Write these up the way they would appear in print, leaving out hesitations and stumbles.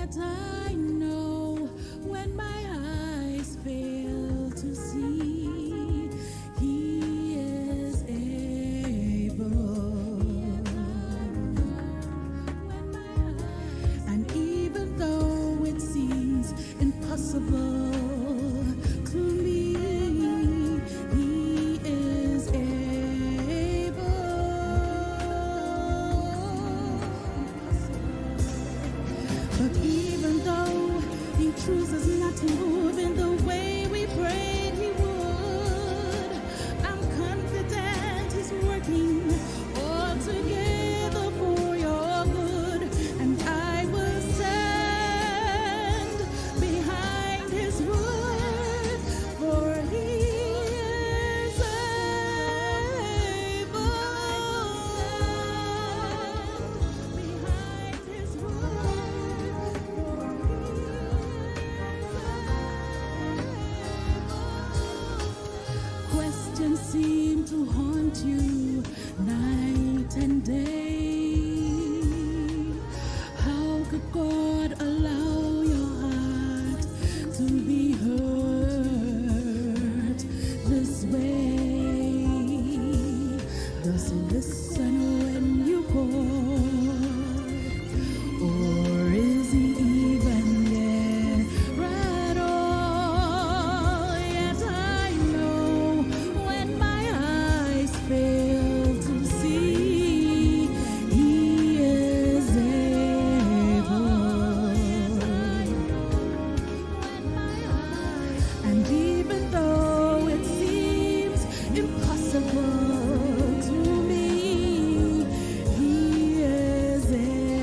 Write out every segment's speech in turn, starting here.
Yet I know when my eyes fail to see, He is able. And even though it seems impossible to me, He is able. But even though He chooses not to move in the way we prayed He would, I'm confident He's working all together for your good, and I will stand behind His word, for He is able. Behind His word, for questions seem to haunt you night and day. How could God allow your heart to be hurt this way? Does He listen when you call? Or is He even there at all? Yet I know when my eyes fail to see, He is able. And even though it seems impossible to me, He is able.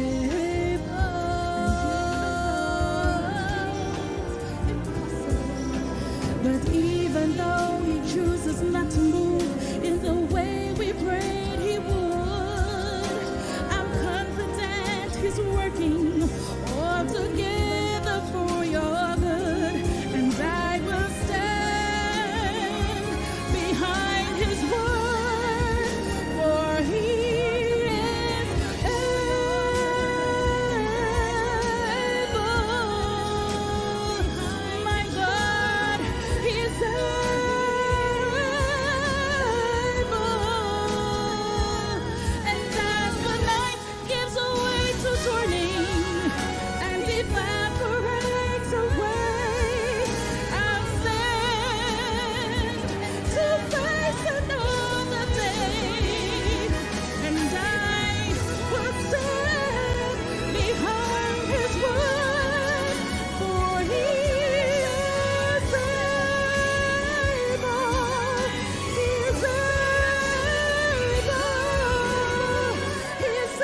But even though He chooses not to move in the way we prayed He would, I'm confident He's working all together for your good, and I will stand behind His word, for He is able. My God, He's able. And as the night gives way to dawning and evaporates away, I'll stand to face another day, and I will stand behind His word, for He is able. He's able. He's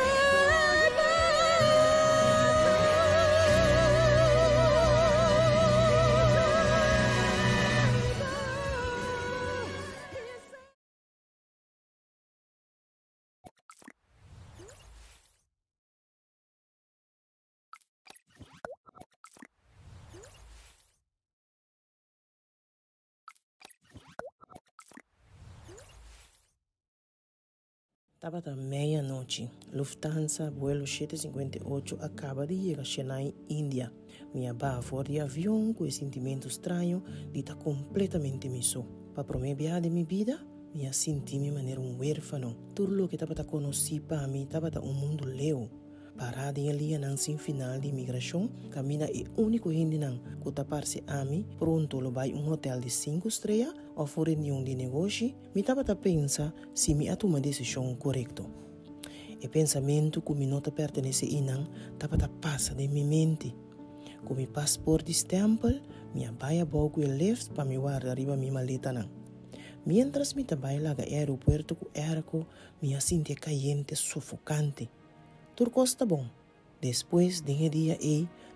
Sabbath a meia-noite, Lufthansa vuelo 758 acaba de chegar a Chennai, Índia. Minha barra fora de avião com esse sentimento estranho de estar completamente miso. Para prometer de minha vida, me senti de maneira huérfano. Tudo o que estava conhecido para mim estava mundo leu. Parada em linha não sem final de imigração, camina é único gente não que tapar-se a mim, pronto lo vai hotel de 5 estrelas ou for reunião de negócio, me estava a pensar se me toma a decisão correta. E pensamento que me nota pertence a não estava a passar de minha mente. Com meu passaporte stempel, minha baia boco e left para me guardar arriba minha maleta não. Mientras me trabalho lá no aeroporto com erco, me senti caliente, sufocante. Tudo está bom. Depois, de dia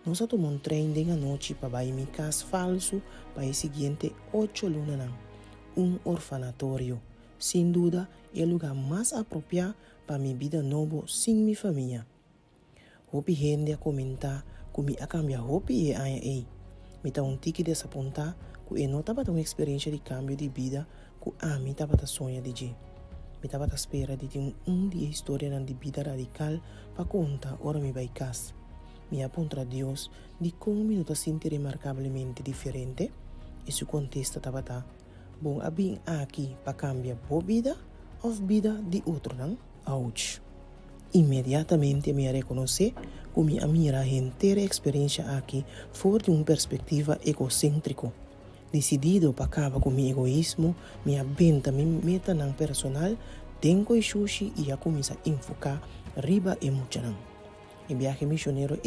nós tomamos trem de noite para ir a minha casa falso para o seguinte 8 lunas. Orfanatório. Sem dúvida, é o lugar mais apropriado para minha vida nova sem minha família. Hopi gente a comentar que me cambiar hopi e aí. Me dá tique de desapontar que eu não estava uma experiência de cambio de vida que a mim estava sonhando de dia. Me estava à espera de ter dia história de vida radical para contar ora me vai casa. me apunta a Dios de como me nota sentir remarcavelmente diferente. E su contesta tabata, bom abin aqui para cambiar boa vida ou vida de outro, não? Ouch. Imediatamente me reconheci como a minha inteira experiência aqui fora de uma perspectiva egocêntrica. Decidido para acabar com o meu egoísmo, me abenta me meta na personal, tenho e sushi e a começar a enfocar riba e muchanan. Em viagem missionário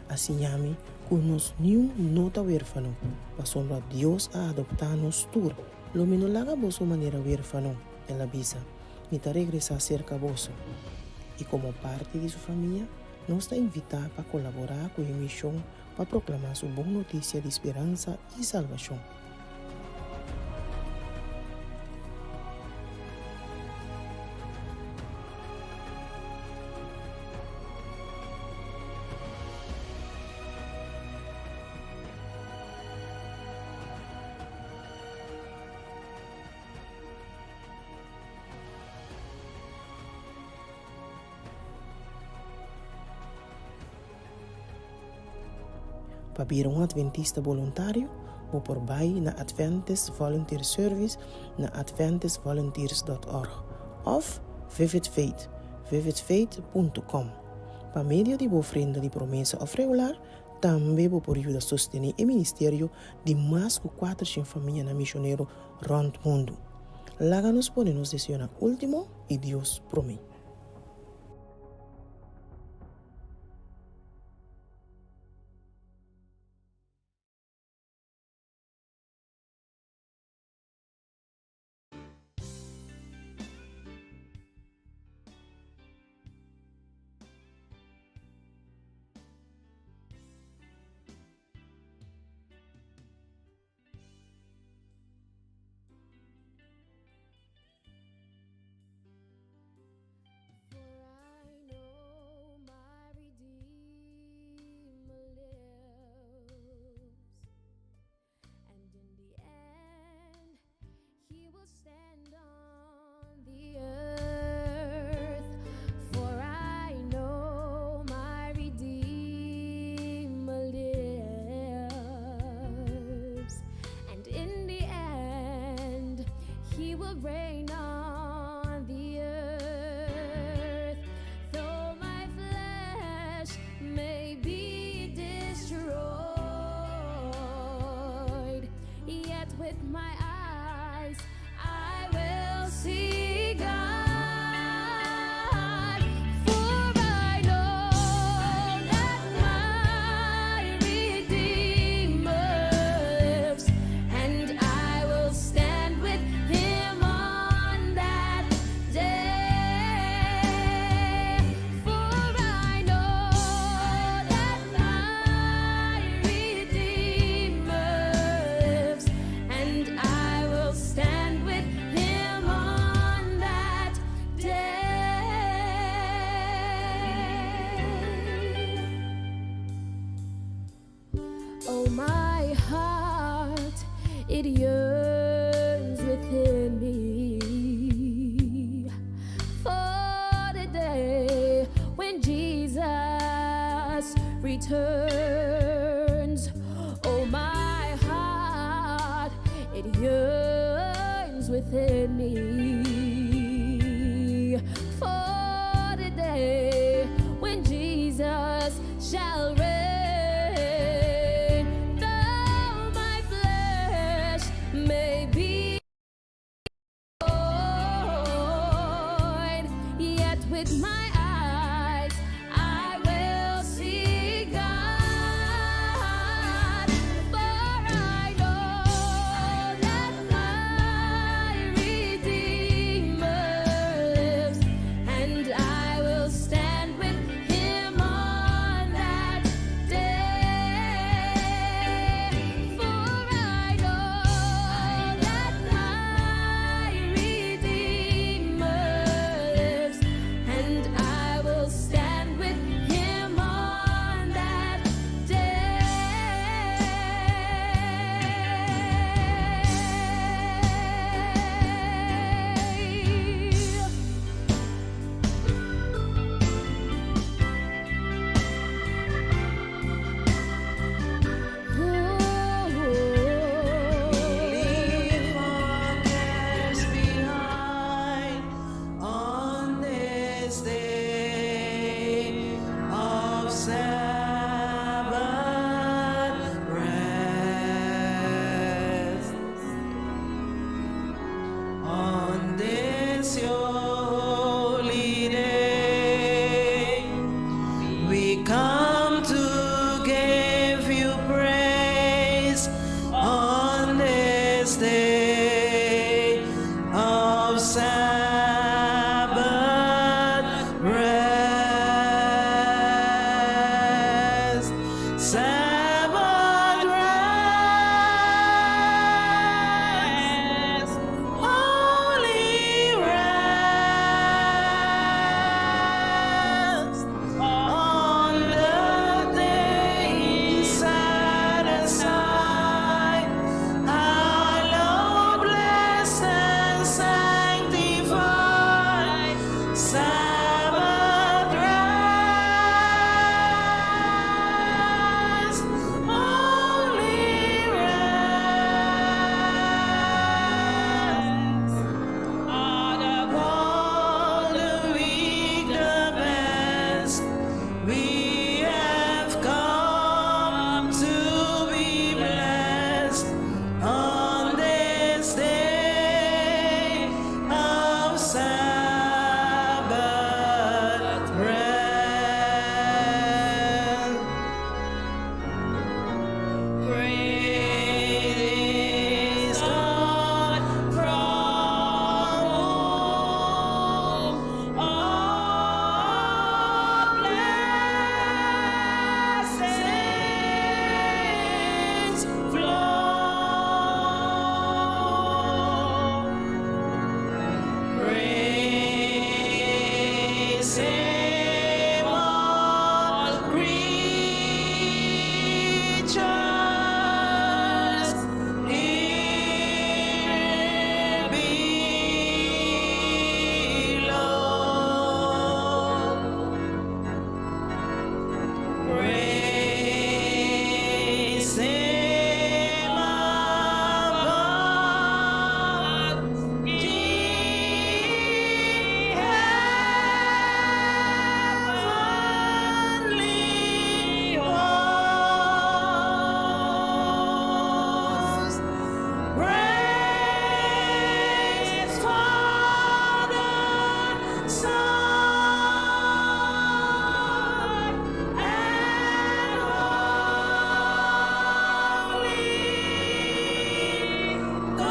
assim ame, com nos nenhum nota huérfano, passando a Deus a adoptar-nos tur. Lo menos laga boso maneira huérfano, ela bisa, me ta regressar cerca boso. E como parte de sua família, nos está invitado para colaborar com a missão para proclamar sua boa notícia de esperança e salvação. Para vir adventista voluntário, ou por baixo na Adventist Volunteer Service na adventistvolunteers.org of Vivid Faith, vividfaith.com. Para meio de ofrenda de promessa ou regular, também vou por ajuda a sostener o ministério de mais de 400 famílias na missionário rond o mundo. Lá nos podemos decidir último e Deus promete. Stand on the earth, for I know my Redeemer lives, and in the end he will reign on the earth. Though my flesh may be destroyed, yet with my eyes I will see God, for I know that my Redeemer lives, and I will stand with him on that day. For I know that my Redeemer lives, and I will stand with him on that day. Oh, my heart, it yearns within me for the day when Jesus returns. Oh, my heart, it yearns within me for the day when Jesus shall reign. Though my flesh may be destroyed, yet with my eyes I will see God, for I know that my Redeemer lives, and I will stand with him on that We come to give you praise on this day of Sabbath rest. Sabbath rest. Holy rest. On the day set aside, our Lord blessed and sanctified. Sabbath rest, holy rest. Out of all the week the best, we have come to be blessed on this day of Sabbath rest. Praise God from whom all blessings flow. Praise Him, all creatures here below. Praise Him above the heavenly hosts. Praise Father, Son, and Holy Ghost.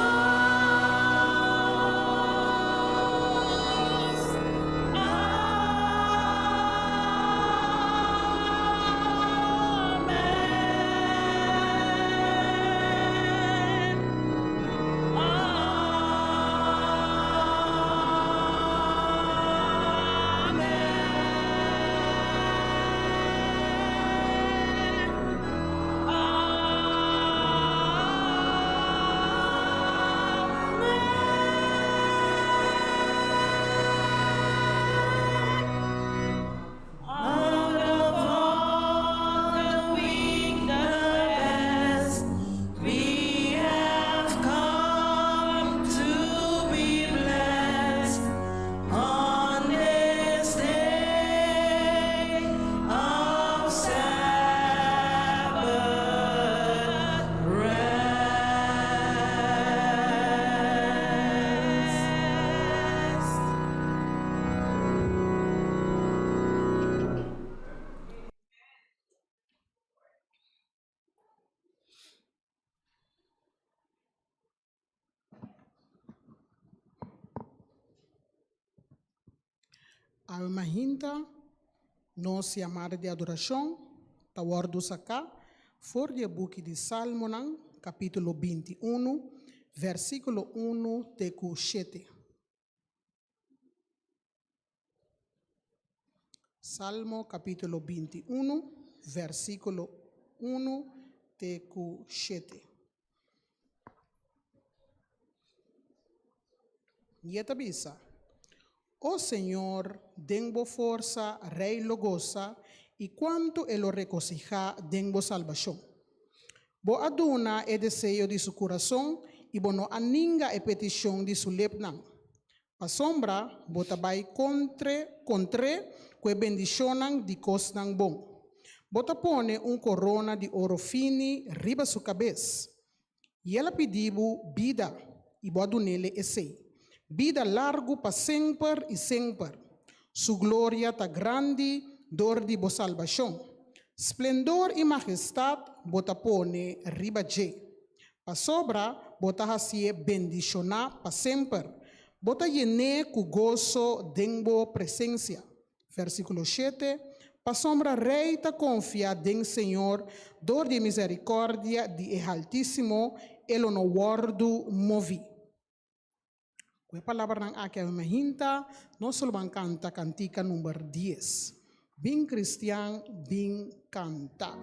Out of all the weak the best, we have come to be blessed on this day of Sabbath rest. Ave Mahinta, nossa amada de adoração, tawardos acá, for de book de Salmo, capítulo 21, versículo 1 teku 7. Salmo capítulo 21, versículo 1 teku 7. E esta bisa. Oh Señor, denbo força, Rei lo goza, e quanto ele regocija, denbo salvação. Bo aduna e desejo de su coração, e bo no aninga e petição de su lepnan. A sombra, bo tabai contre, que bendicionan de cosnan bom. Bo pone corona de ouro fini riba su cabeça. E ela pediu vida, e bo adunele esei. Vida largo para sempre e sempre. Su glória tá grande door di bo salvación. Splendor y majestad bota pone riba je. Pa sobra bota hasie bendiciona pa sempre. Bota llene cu gozo denbo presencia. Versículo 7. Pa sombra rei ta confia den Senhor, dor de misericórdia de Altíssimo, ele no guardo movi. Kwe palavra nang akia mahinta, no solo van canta cantica número 10. Bin Cristian, bin canta.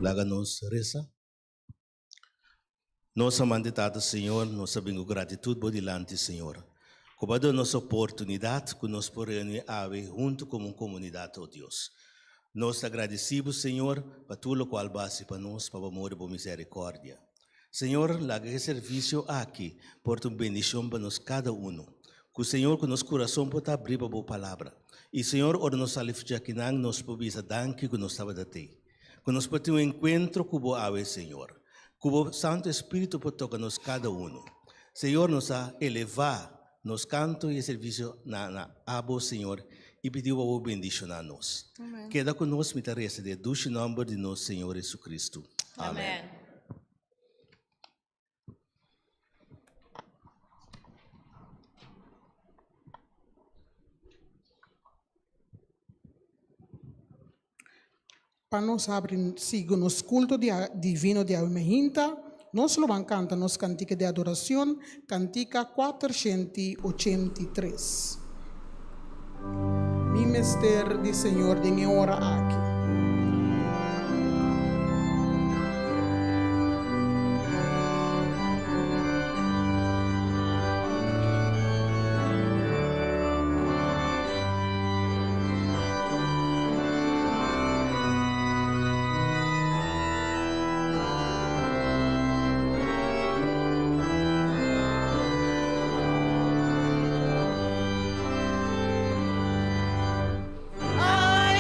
Laga-nos reza. Nós amante Tata, Senhor, nós sabemos gratitude por delante, Senhor. Cobado nossa oportunidade que nós podemos haver junto como uma comunidade, oh Deus. Nós agradecemos, Senhor, por tudo o qual base para nós, para o amor e por misericórdia. Senhor, laga esse serviço aqui, por tua bendição para nós cada um. Que o Senhor, com nosso coração, pode abrir para a boa palavra. E, Senhor, ora nos salve aqui, nós podemos dar que nós estava a ter. Que nós podemos ter um encontro com o Ave, Senhor. Que o Santo Espírito pode tocar nos cada um. Senhor, nos a elevar nos canto e serviço na abo, Senhor, e pediu a bendição a nós. Amém. Queda conosco, me tarece de duas nome de nosso Senhor Jesus Cristo. Amém. Amém. Para nós abrir, siga nos culto divino de Almehinta, nós lo vamos cantar nos cantica de adoração, cantica 483. Mi mister de Senhor de minha hora aqui. I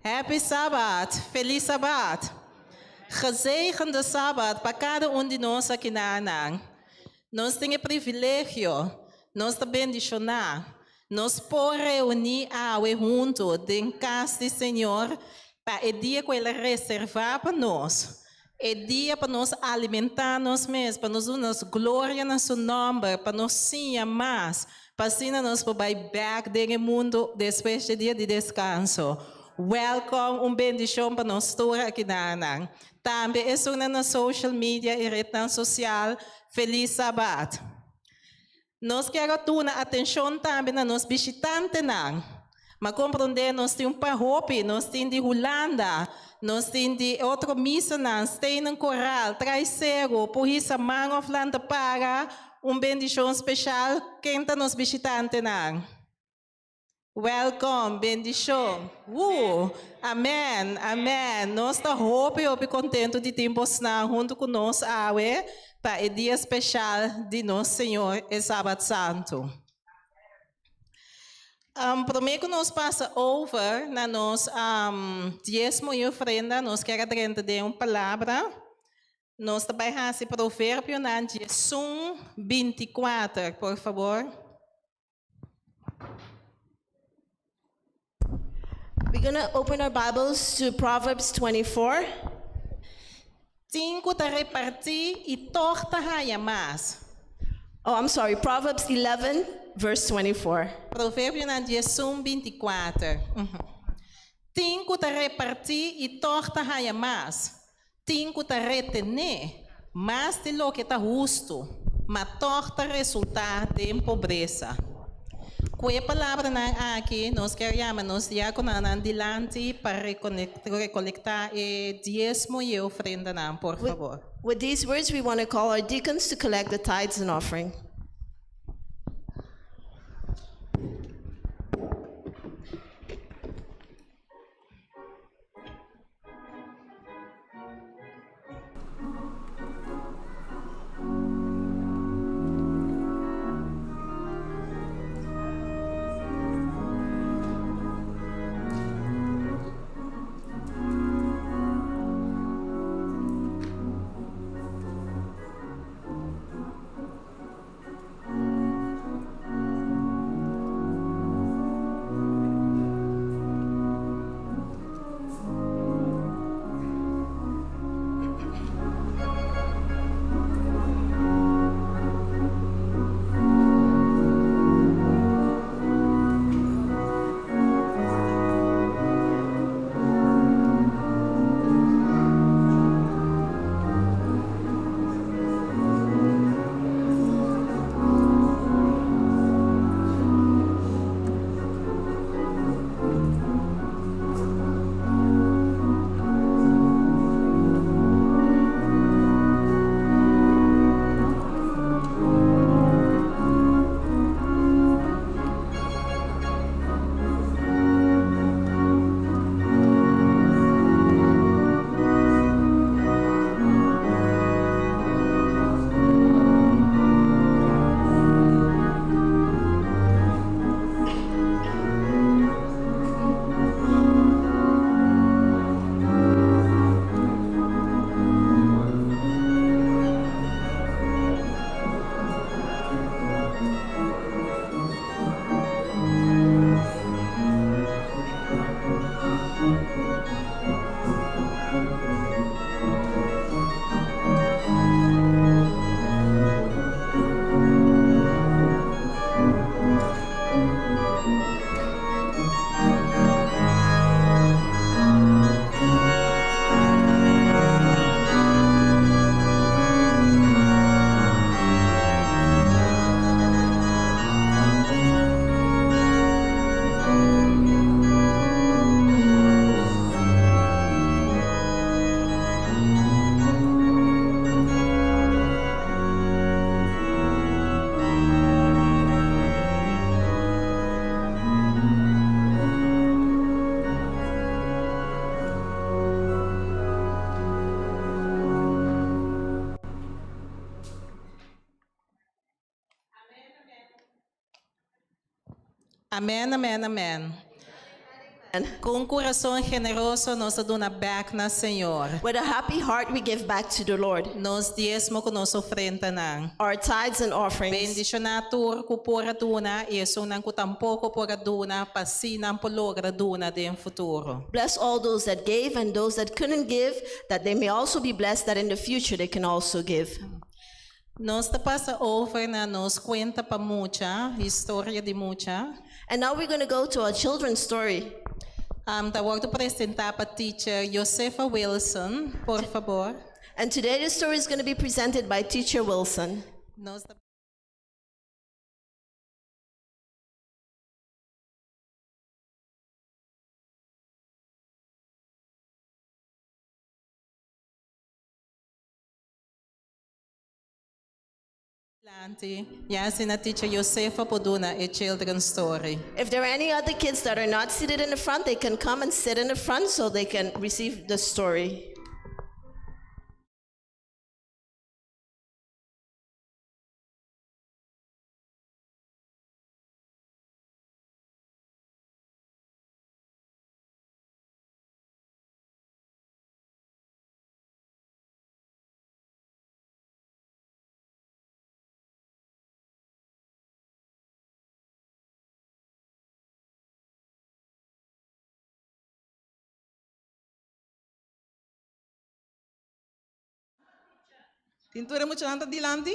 Happy Sabbath, Feliz Sabat. Gezegende Sabbat para cada de nós aqui na Anang. Nós temos privilégio, nós também bendicionar, nós por reunir junto em casa do Senhor para o dia que Ele reservar para nós. O dia para nós alimentar nós mesmos, para nós dar glória no seu nome, para nós sim mais, para assim nós poder back no mundo depois do dia de descanso. Welcome, bendição para nós todos aqui na Anang. Também é na social media e rede social. Feliz Sabat. Nós queremos dar atenção também a nós visitantes. Mas compreender, nós temos Hopi, nós temos de Holanda, nós temos de outra missa, tem um coral, traiceiro, por isso a mão of Landa para bendição especial. Quem está nos visitantes? Welcome, bendição. Amém, amém. Nós estamos muito contentes de termos junto conosco para o dia especial de nosso Senhor, o Sábado Santo. Primeiro que nós passa over na nós diezmo e ofrenda, nós queremos dar uma palavra. Nós também temos esse provérbio na Jesum 24, por favor. We're going to open our Bibles to Proverbs 24. Cinco te repartir e torta raia mais. Oh, I'm sorry, Proverbs 11, verse 24. Provérbio na Jesum 24. Cinco te repartir e torta raia mais. Cinco te retener, mais de lo que está justo, mas torta resultar de pobreza. Com a palavra aqui, nós queremos nos diáconos adiante para recolectar o diezmo e a ofrenda, por favor. With these words, we want to call our deacons to collect the tithes and offering. Amém, amém, amém. Com coração generoso, nós damos back na Senhor. With a happy heart, we give back to the Lord. Nós diezmo com nossa ofrenda nang. Our tithes and offerings. Bendicionatur ko pura duna, eso nang ko tampoko pura duna, pasinang pologra duna de futuro. Bless all those that gave and those that couldn't give, that they may also be blessed, that in the future they can also give. Nos te pasa over na nos cuenta pa mucha, historia de mucha. And now we're going to go to our children's story. Tawag to presentar pa teacher Josefa Wilson, por favor. And today the story is going to be presented by Teacher Wilson. Nos te- Ya sina teacher Josefa poduna a children's story. If there are any other kids that are not seated in the front, they can come and sit in the front so they can receive the story. Tintura mo siya dilante?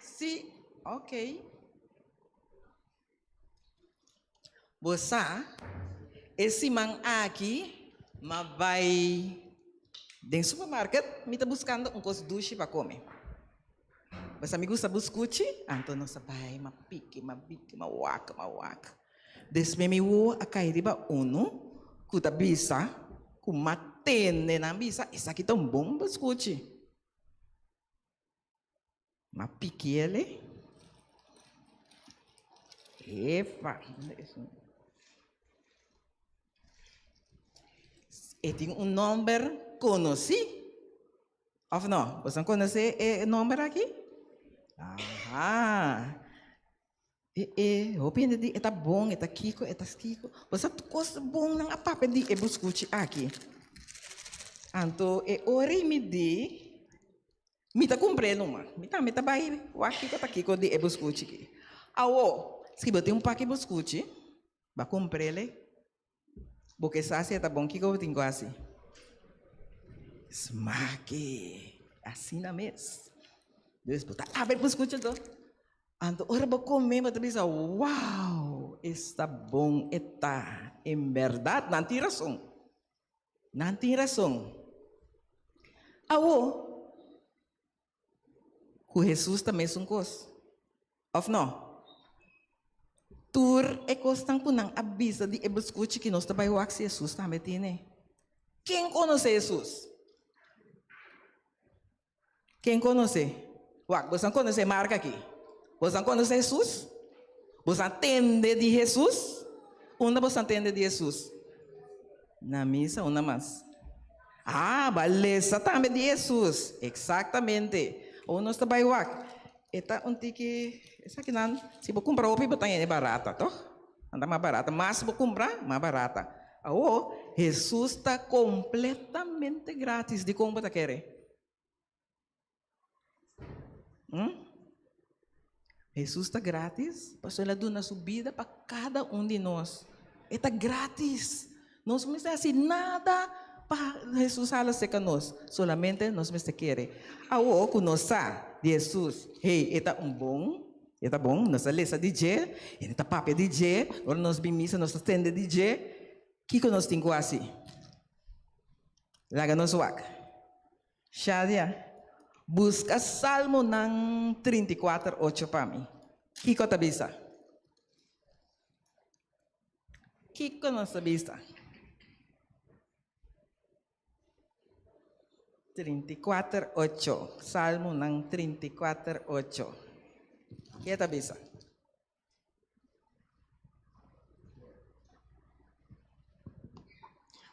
Si, okay. Bosa, esse man aqui, vai dentro do supermercado, me tá buscando coisa doce para comer. Mas amigo sabe buscuchi, então não sabe, ma pique, ma waka. Desme me wo a cair ba uno, kuta bisa, ku matene na bisa, essa aqui tão bom buscuchi. Ma pique ele. Epa. E tem número conheci? Ou não? Você conhece o número aqui? Aham. Opina de, tá bom, tá kiko. Você gosta bom ng apapa di e buscuchi aqui. Anto ori me di Mita comprei numa. Mita vai. O aqui que tá aqui com de buscuchi aqui. Awo, se botar paque buscuchi, vai comprar ele. Porque sabe tá bom que eu tenho assim. Smaque. Assim na mesa. Deus botar. Abre buscuchi do. Ando ora vou comer, mas também wow, está bom, está. Em verdade, não tem razão. Awo. O Jesus também é coisa. Of não? Tur é costang punang abisa de ebuscuchi que nós trabalhamos com Jesus também tem. Quem conhece Jesus? Quem conhece? Você conhece marca aqui? Você conhece Jesus? Você entende de Jesus? Onde você entende de Jesus? Na missa, onde mais? Beleza, também de Jesus. Exatamente. Ou nós trabalhamos eta que essa aqui não, se você comprar o pipa é barata, toh? Anda mais barata, mas se você comprar, mais barata. Jesus está completamente grátis de como você quer. Jesus está grátis, pastor, ele dá na subida para cada de nós. Está grátis. Nós não precisamos assim nada. Jesus fala seca nós, solamente nós me queremos. Ao conosar Jesus, está bom, nossa lesa DJ, está papel DJ, ou nós bimisa, nossa tenda DJ, que nós temos assim? Laga nos wak. Shadia, busca Salmo ng 34:8 para mim. Kiko tabisa. Kiko nós tabisa. 34:8. Salmo ng 34:8. Kaya tabisa.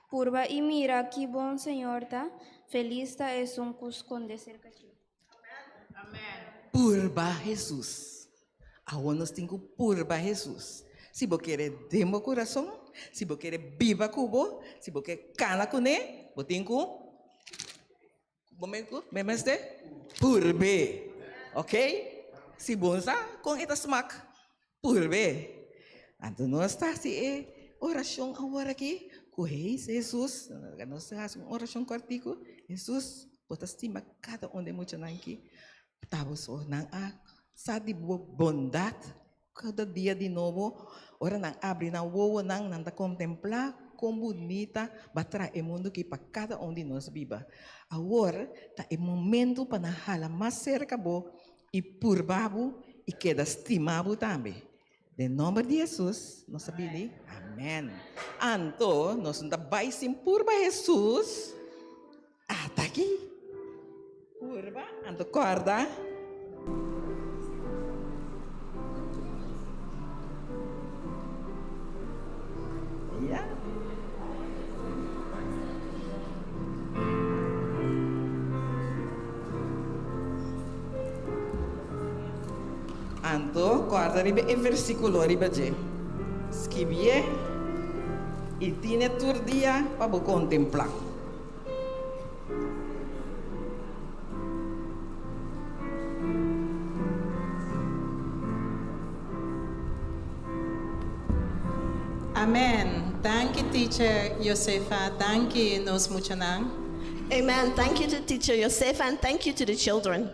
Purva y mira que bom Senhor tá, feliz tá es un cuscón de cerca de ti. Purba Jesus. Awan nós temos purba Jesus. Se você querer de meu coração, Se você quer biba cubo, se você quer cana cune, botin com memeste purbe. Ok? Se bonsa com esta smack purbe. Então nós está se oração agora aqui, com Jesus, nós fazemos uma oração cortico, Jesus, pode estimar cada um de muitos aqui, estamos orando sa di bondade, cada dia de novo, ora nang abre na uo nang nanda contemplar como bonita batra o mundo que para cada um de nós viva. Agora tá o momento para nahala mais cerca bo e por babo e queda estimado também. Em nome de Jesus, nós sabemos, amém. Anto, nós não vai sim por Jesus. Tá aqui. Curva, anto corda. Yeah. Anto, guarda ribe e versículo ribe je. Escribie e tiene tur dia para contemplar. Amen. Thank you, teacher Josefa. Thank you, nos muchanang. Amen. Thank you to teacher Yosef and thank you to the children.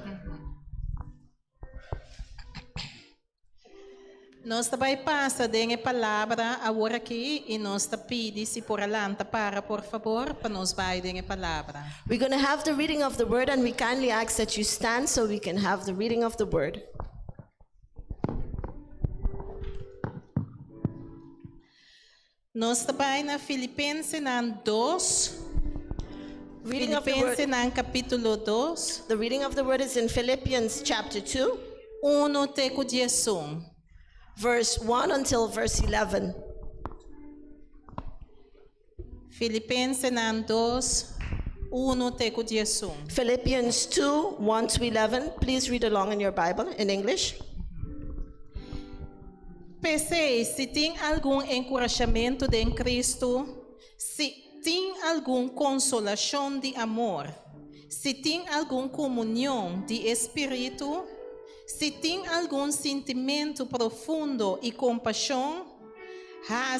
Nós também passa a palavra agora aqui e nós pedi se por alanta para, por favor, para nos vai a palavra. We're going to have the reading of the word and we kindly ask that you stand so we can have the reading of the word. Nós também na Filipenses 2. Reading of the word. Filipenses capítulo 2. The reading of the word is in Philippians chapter 2, 1 teco 11. verse 1 until verse 11. Filipenses 2, 1 teco 11. Philippians 2, 1 to 11. Please read along in your Bible in English. Pensei, se tem algum encorajamento em Cristo, se tem alguma consolação de amor, se tem alguma comunhão de espírito, se tem algum sentimento profundo e compaixão,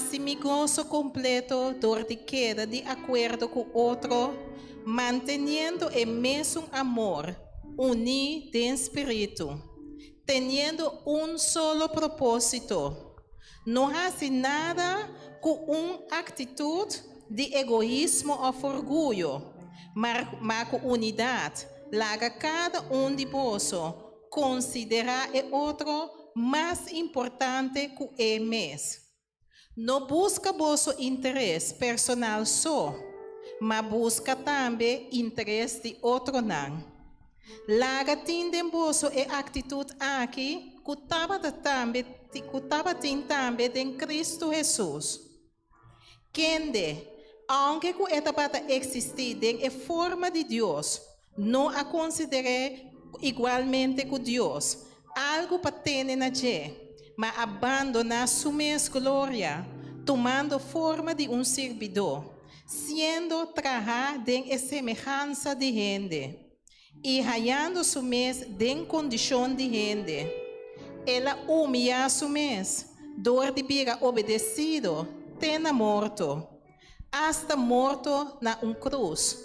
se me gozo completo, dor de queda de acordo com outro, mantendo o mesmo amor, unido de espírito, tendo solo propósito. Não hace nada com uma atitude de egoísmo ou orgulho, mas com unidade, larga cada de vós considerar o outro mais importante que ele mesmo. Não busca vosso interesse personal só, mas busca também interesse de outro não. Larga tindem vosso atitude aqui, que estava também em Cristo Jesus. Quem aunque que estava existir em forma de Deus, não a considere igualmente com Deus, algo para ter na gente, mas abandona sua mesma glória, tomando forma de servidor, sendo trajado em semelhança de gente, e hallando sua mesma em condição de gente. Ela humilha sua mesma, dor de vir obedecido, tena morto, hasta morto na cruz.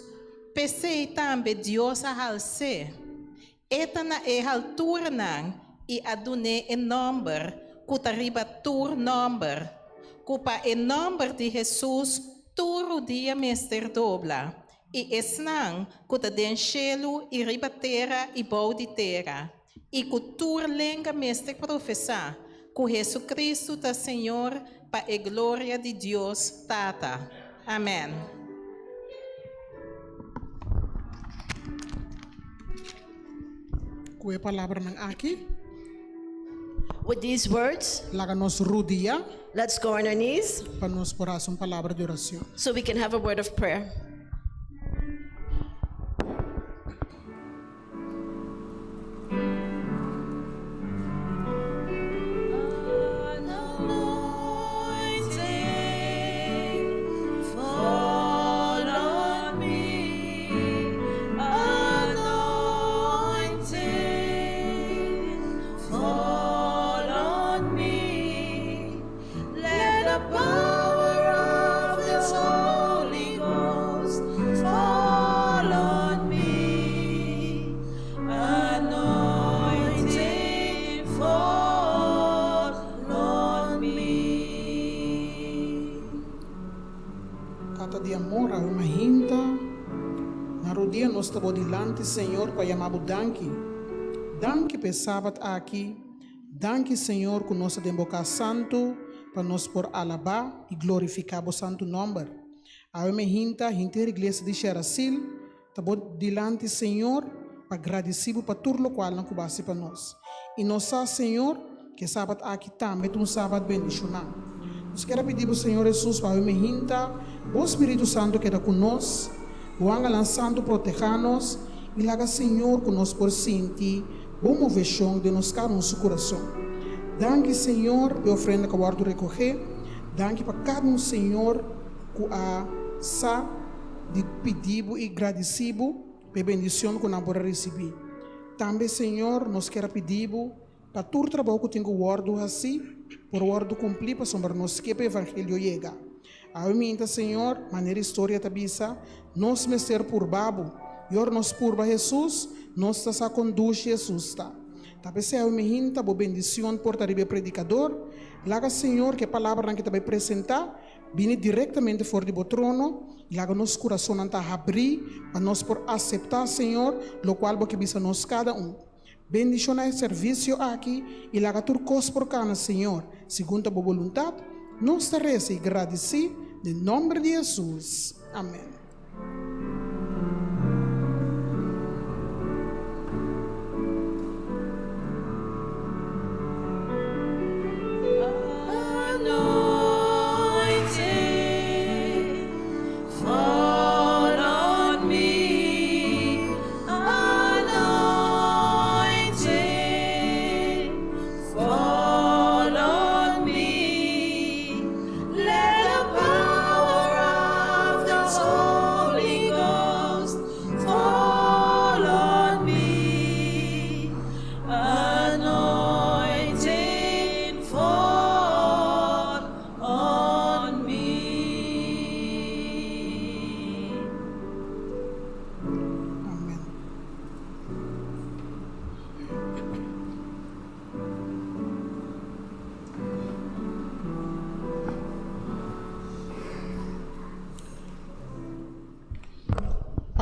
Pensei também Deus a alce. Eta na altura nan e adune number, kuta riba tur number. Kupa number de Jesus, turo dia mester dobla. E esnang kuta den shelu e riba terra e bau de terra. E kutur lenga mester professar, ku Jesus Cristo ta Senhor, pa e glória de Deus Tata. Amém. Kuya palavra ng aki, With these words, laga nos rudia, let's go on our knees para nos porasong palavra de oración. so we can have a word of prayer. Carta de amor a uma hinta. Narodia nós estamos dilante, Senhor, para chamar danke. Danke pe Sabat aqui. Danke, Senhor, que nós temos boca santo, para nós por alabar e glorificar o santo nome. A uma hinta, a igreja de Cher Asile, estamos dilante, Senhor, para agradecido para tudo o qual não cubasse para nós. E nós sabemos, Senhor, que Sabat aqui também é um Sabat bendicional. Nós queremos pedir ao Senhor Jesus para uma hinta, o Espírito Santo que está conosco, o Angelão Santo proteja-nos e laga, Senhor, que nós por sentir boa moveção de nos cada nosso coração. Danke, Senhor, e ofrenda que eu guardo recorrer. Danke para cada um, Senhor, que a sa de pedido e agradecido pela bendição que nós podemos receber. Também, Senhor, nós queremos pedir para todo o trabalho que tenho guardado assim, por guardo cumprir para sombra nós que o Evangelho chega. A minha, Senhor, maneira história tabisa, nós me ser por babo, e ora nós por Jesus, nós está conduz Jesus tá. Talvez se a minha boa bendição por tarde predicador, laga Senhor que a palavra que te vai apresentar, Bini diretamente fora do trono, e laga nosso coração não tá abrir, para nós por aceitar, Senhor, lo qual porque bisa nós cada um. Bendição é serviço aqui, e laga tur cos por cana, Senhor, segundo a boa vontade, nós te reza e agradeci, em nome de Jesus. Amém.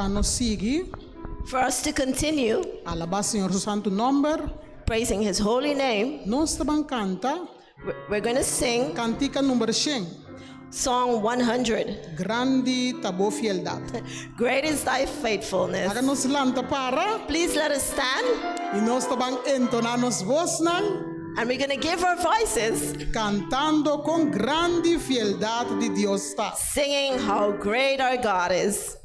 Para nos seguir, For us to continue alabar Senhor seu santo nome, praising his holy name, nós também canta we're going to sing cantica número 100, Song 100. grande tabo fieldade. Great is thy faithfulness. Agora nos lanta para Please let us stand, e nós também entonar nos voz and we're going to give our voices cantando com grande fieldade de Deus está. singing how great our God is.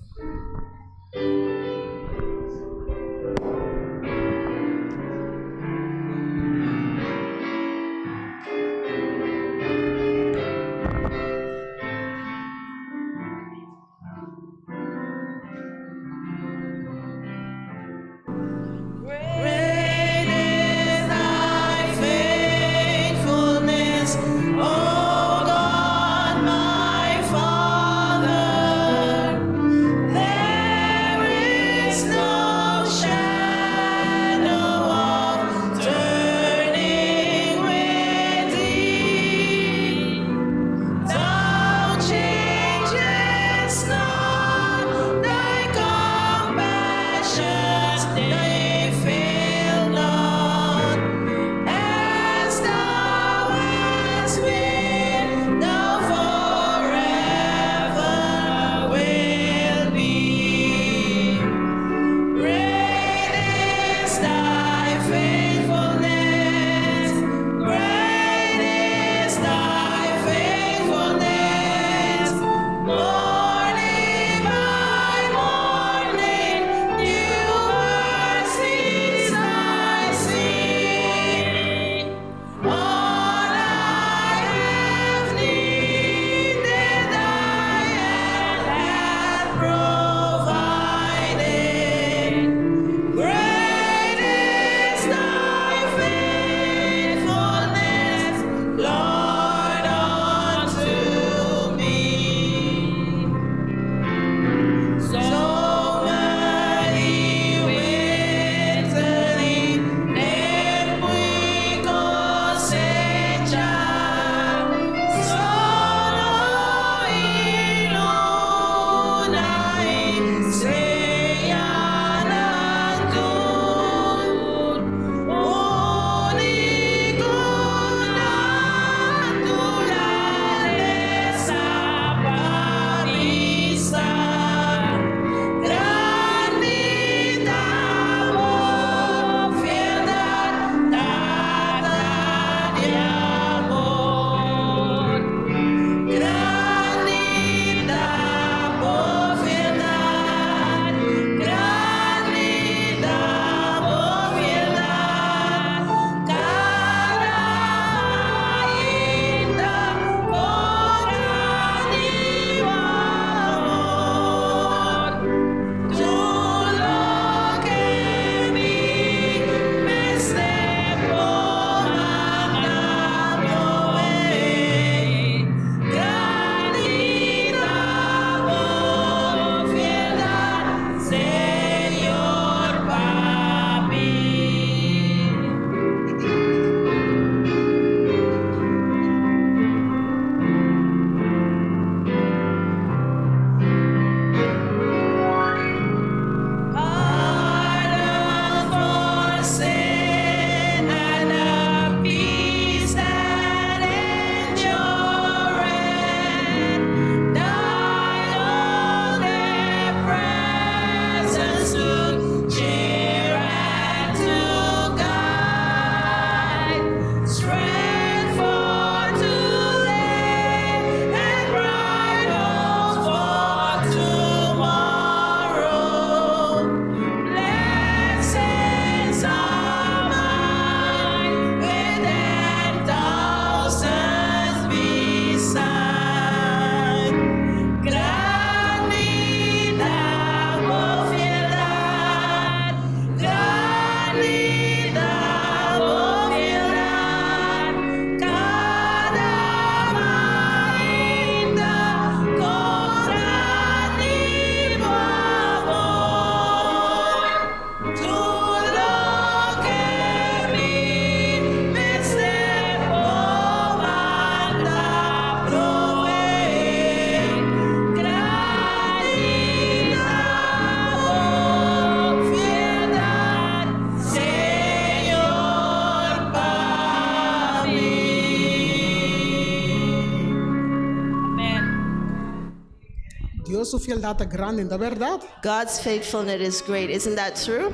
Dios su fieldade é grande, não é verdade? God's faithfulness is great. Isn't that true?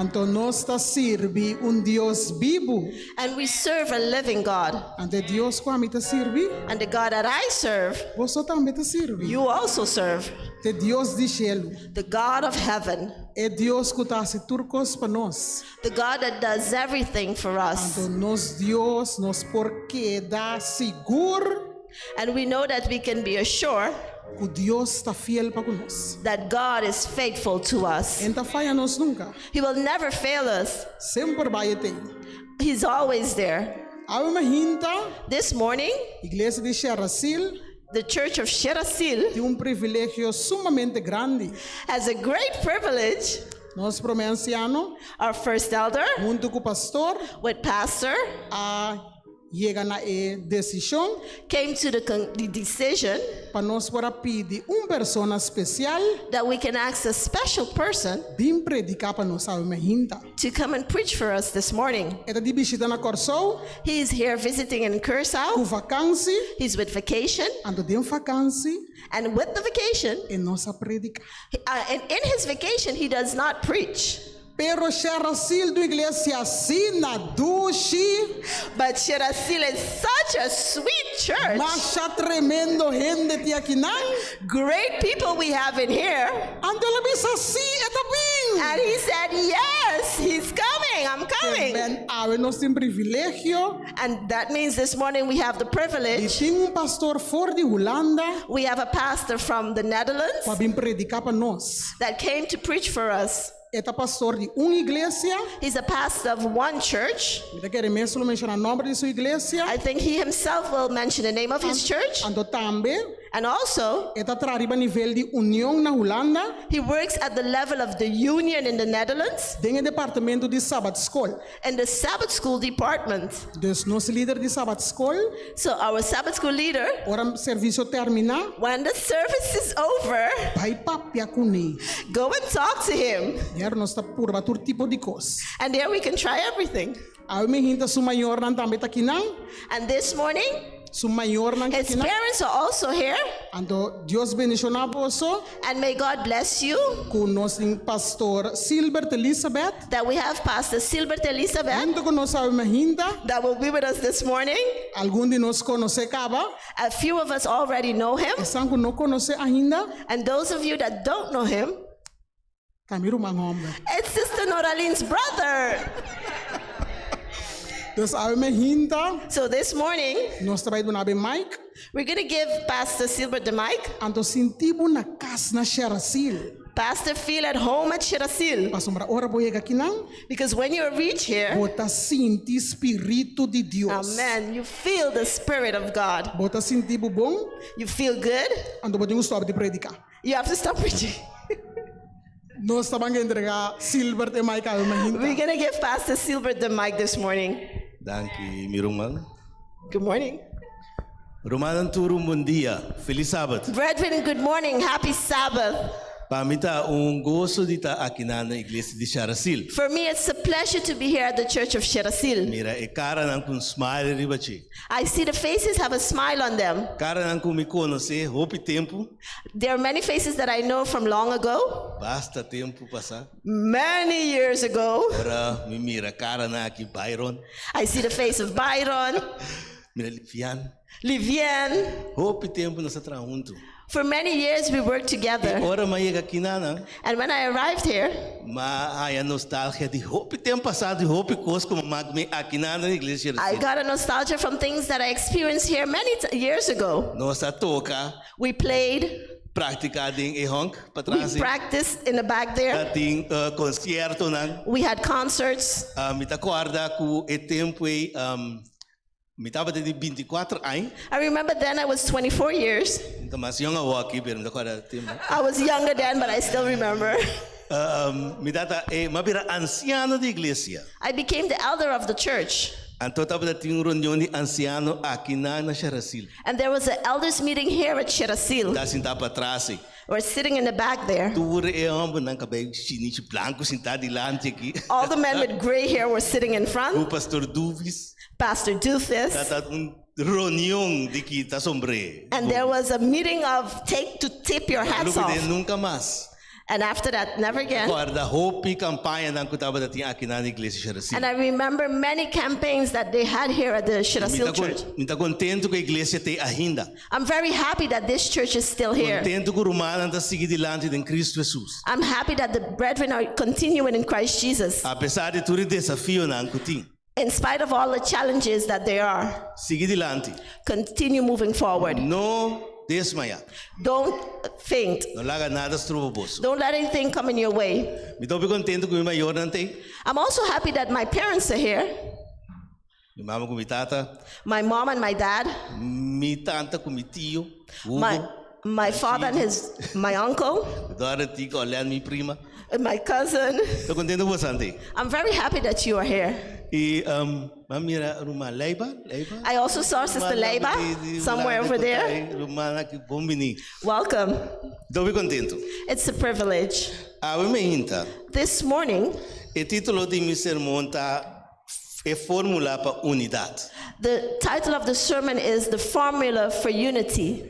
Então nós está serve Deus vivo. And we serve a living God. Ante Deus que a mim está serve, And the God that I serve, você também está serve. you also serve. Te Deus de cielo, The God of heaven. é Deus que está se turcos para nós. The God that does everything for us. Então nós Deus nos porque dá seguro And we know that we can be assured que Deus está fiel para nós. that God is faithful to us. Não falha nós nunca. He will never fail us. Sempre vai ter. He's always there. Há uma hinta, This morning, igreja de Cher Asile the Church of Cher Asile tem privilégio sumamente grande. has a great privilege. Nós, como anciano, Our first elder, junto com o pastor, with pastor, chega na decisão came to the decision para nós para pedir pessoa especial that we can ask a special person bem predicar para nós uma hinta. to come and preach for us this morning. Era de visita na Corsou, He's here visiting in com Curacao. vacância, He's with vacation. ando de vacância And with the vacation, e nós a predicar. and in his vacation, he does not preach. Pero Cher Asile do igreja sina dushi, But Cher Asile is such a sweet church. macha tremendo gente de aqui não. Great people we have in here. Ando ela diz assim, é bem. And he said, yes, he's coming. I'm coming. Ben, nós temos privilégio And that means this morning we have the de privilege. ter pastor fora de Holanda We have a pastor from the Netherlands para vir predicar para nós. that came to preach for us. É pastor de uma igreja. He's a pastor of one church. Eu quero mesmo mencionar o nome de sua igreja. I think he himself will mention the name of his church. Ando também And also, é trabalha a nível de união na Holanda, he works at the level of the union in the Netherlands tem o departamento de Sabat School. and the Sabbath school department. Dus nosso líder de Sabat School, So our Sabbath school leader, ora o serviço termina, when the service is over, vai papia com ele. go and talk to him. E nós está por todo tipo de coisa. And there we can try everything. A minha gente su maior não também está aqui não, And this morning, su maior não his aqui não. parents are also here. Ando Deus bendicionar você And may God bless you com nosso pastor Silbert Elizabeth. that we have Pastor Silbert Elizabeth Junto com nossa minha gente, that will be with us this morning. algum de nós conhece Caba, A few of us already know him. e são que não conhece ainda, And those of you that don't know him, Camilo Manhombe. it's Sister Noraline's brother. Dus a minha gente, So this morning, nós trabalhamos na mic, we're going to give Pastor Silbert the mic. ando sentimos na casa na Cher Asile. Pastor, feel at home at Cher Asile. Pasombra ora boiega aqui não, Because when you reach here, bota senti espírito de Deus. amen, you feel the Spirit of God. Bota senti bom, You feel good. ando podemos stop de predicar. You have to stop preaching. Nós estamos a entregar Silbert e mic a minha We're gente. going to give Pastor Silbert the mic this morning. Danke, Mirumang. Good morning. Romanan turu bom dia. Feliz Sabat. Brethren, good morning. Happy Sabbath. Pamita gozo de estar aqui na igreja de Cher Asile. For me, it's a pleasure to be here at the Church of Cher Asile. Mira, cara nan com smile ribachi. I see the faces have a smile on them. Cara nan com me conhecer, hope tempo, There are many faces that I know from long ago, basta tempo passar. many years ago. Ora, me mira, cara na aqui Byron, I see the face of Byron, mira Livian. Livienne. Hope tempo nós tra junto. For many years, we worked together. Ora maiega aqui na, And when I arrived here, há nostalgia de hope tempo passado, hope coisa como magme aqui na igreja. I got a nostalgia from things that I experienced here many years ago. Nossa toca, We played, praticar ding e honk para we trás. practiced in the back there. Ting concerto nang. We had concerts. Me acorda que o tempo e me estava de 24 anos. I remember then I was 24 years. Então mas eu não aqui, pero me acorda tempo. I was younger then, but I still remember. Me data mabira anciano de igreja. I became the elder of the church. Então estava tinha reunião de anciano aqui na Cher Asile. And there was an elders meeting here at Cher Asile. Tá sentado para trás. We're sitting in the back there. Tour é não cabelo chinês branco sentado delante aqui. All the men with gray hair were sitting in O front. pastor Duvis. Pastor Doofus. Tá reunião de quita sombre. And there was a meeting of tip your hats Lupa de off. nunca mais. And after that, never again. Guarda hope campanha nang kutaba dating aqui na igreja Cher Asile. And I remember many campaigns that they had here at the Cher Asile Church. Minta contento que a igreja tem ainda. I'm very happy that this church is still here. Contento que o romano anda seguir dilante em Cristo Jesus. I'm happy that the brethren are continuing in Christ Jesus. Apesar de todo desafio nang kuting. In spite of all the challenges that there are, Seguir dilante. continue moving forward. No desmaiar. Don't faint. Não larga nada estroboso. Don't let anything come in your way. Me estou bem contento com o meu maior não tem. I'm also happy that my parents are here, Minha mama com minha tata, my mom and my dad, minha tanta com meu tio, Hugo, my father and my uncle, Dora Tico, olhando minha prima. and my cousin. Estou contento com você. I'm very happy that you are here. E mamira rumah Leiba. I also saw Sister Leiba somewhere over there. Rumah que bom Bini. Welcome. Estou bem contento. It's a privilege. A me hinta. This morning, O título de meu sermão tá é Formulá para Unidat. the title of the sermon is The Formula for Unity.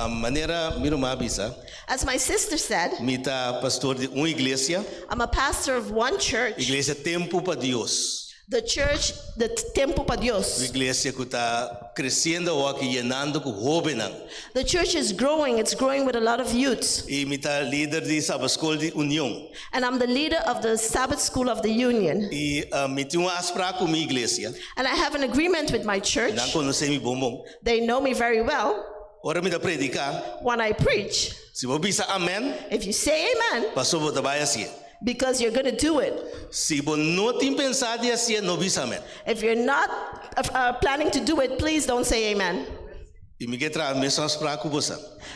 Maneira minha irmã avisa, As my sister said, me tá pastor de uma igreja, I'm a pastor of one church, igreja Tempo para Deus. the church, the Tempo para Uma Dios. igreja que está crescendo ou que llenando com jovens. The church is growing, it's growing with a lot of youths. E me tá líder de Sabbath School de União. And I'm the leader of the Sabbath School of the Union. E me tinha uma aspra com minha igreja. And I have an agreement with my church. Não conhece me bom. They know me very well. Ora me da predicar. When I preach, Se você bisa amém, if you say amen, pastor você vai assim. because you're going to do it. Se você não tem pensado assim, não bisa amém. If you're not planning to do it, please don't say amen. E me quer trazer a mesma aspra com você.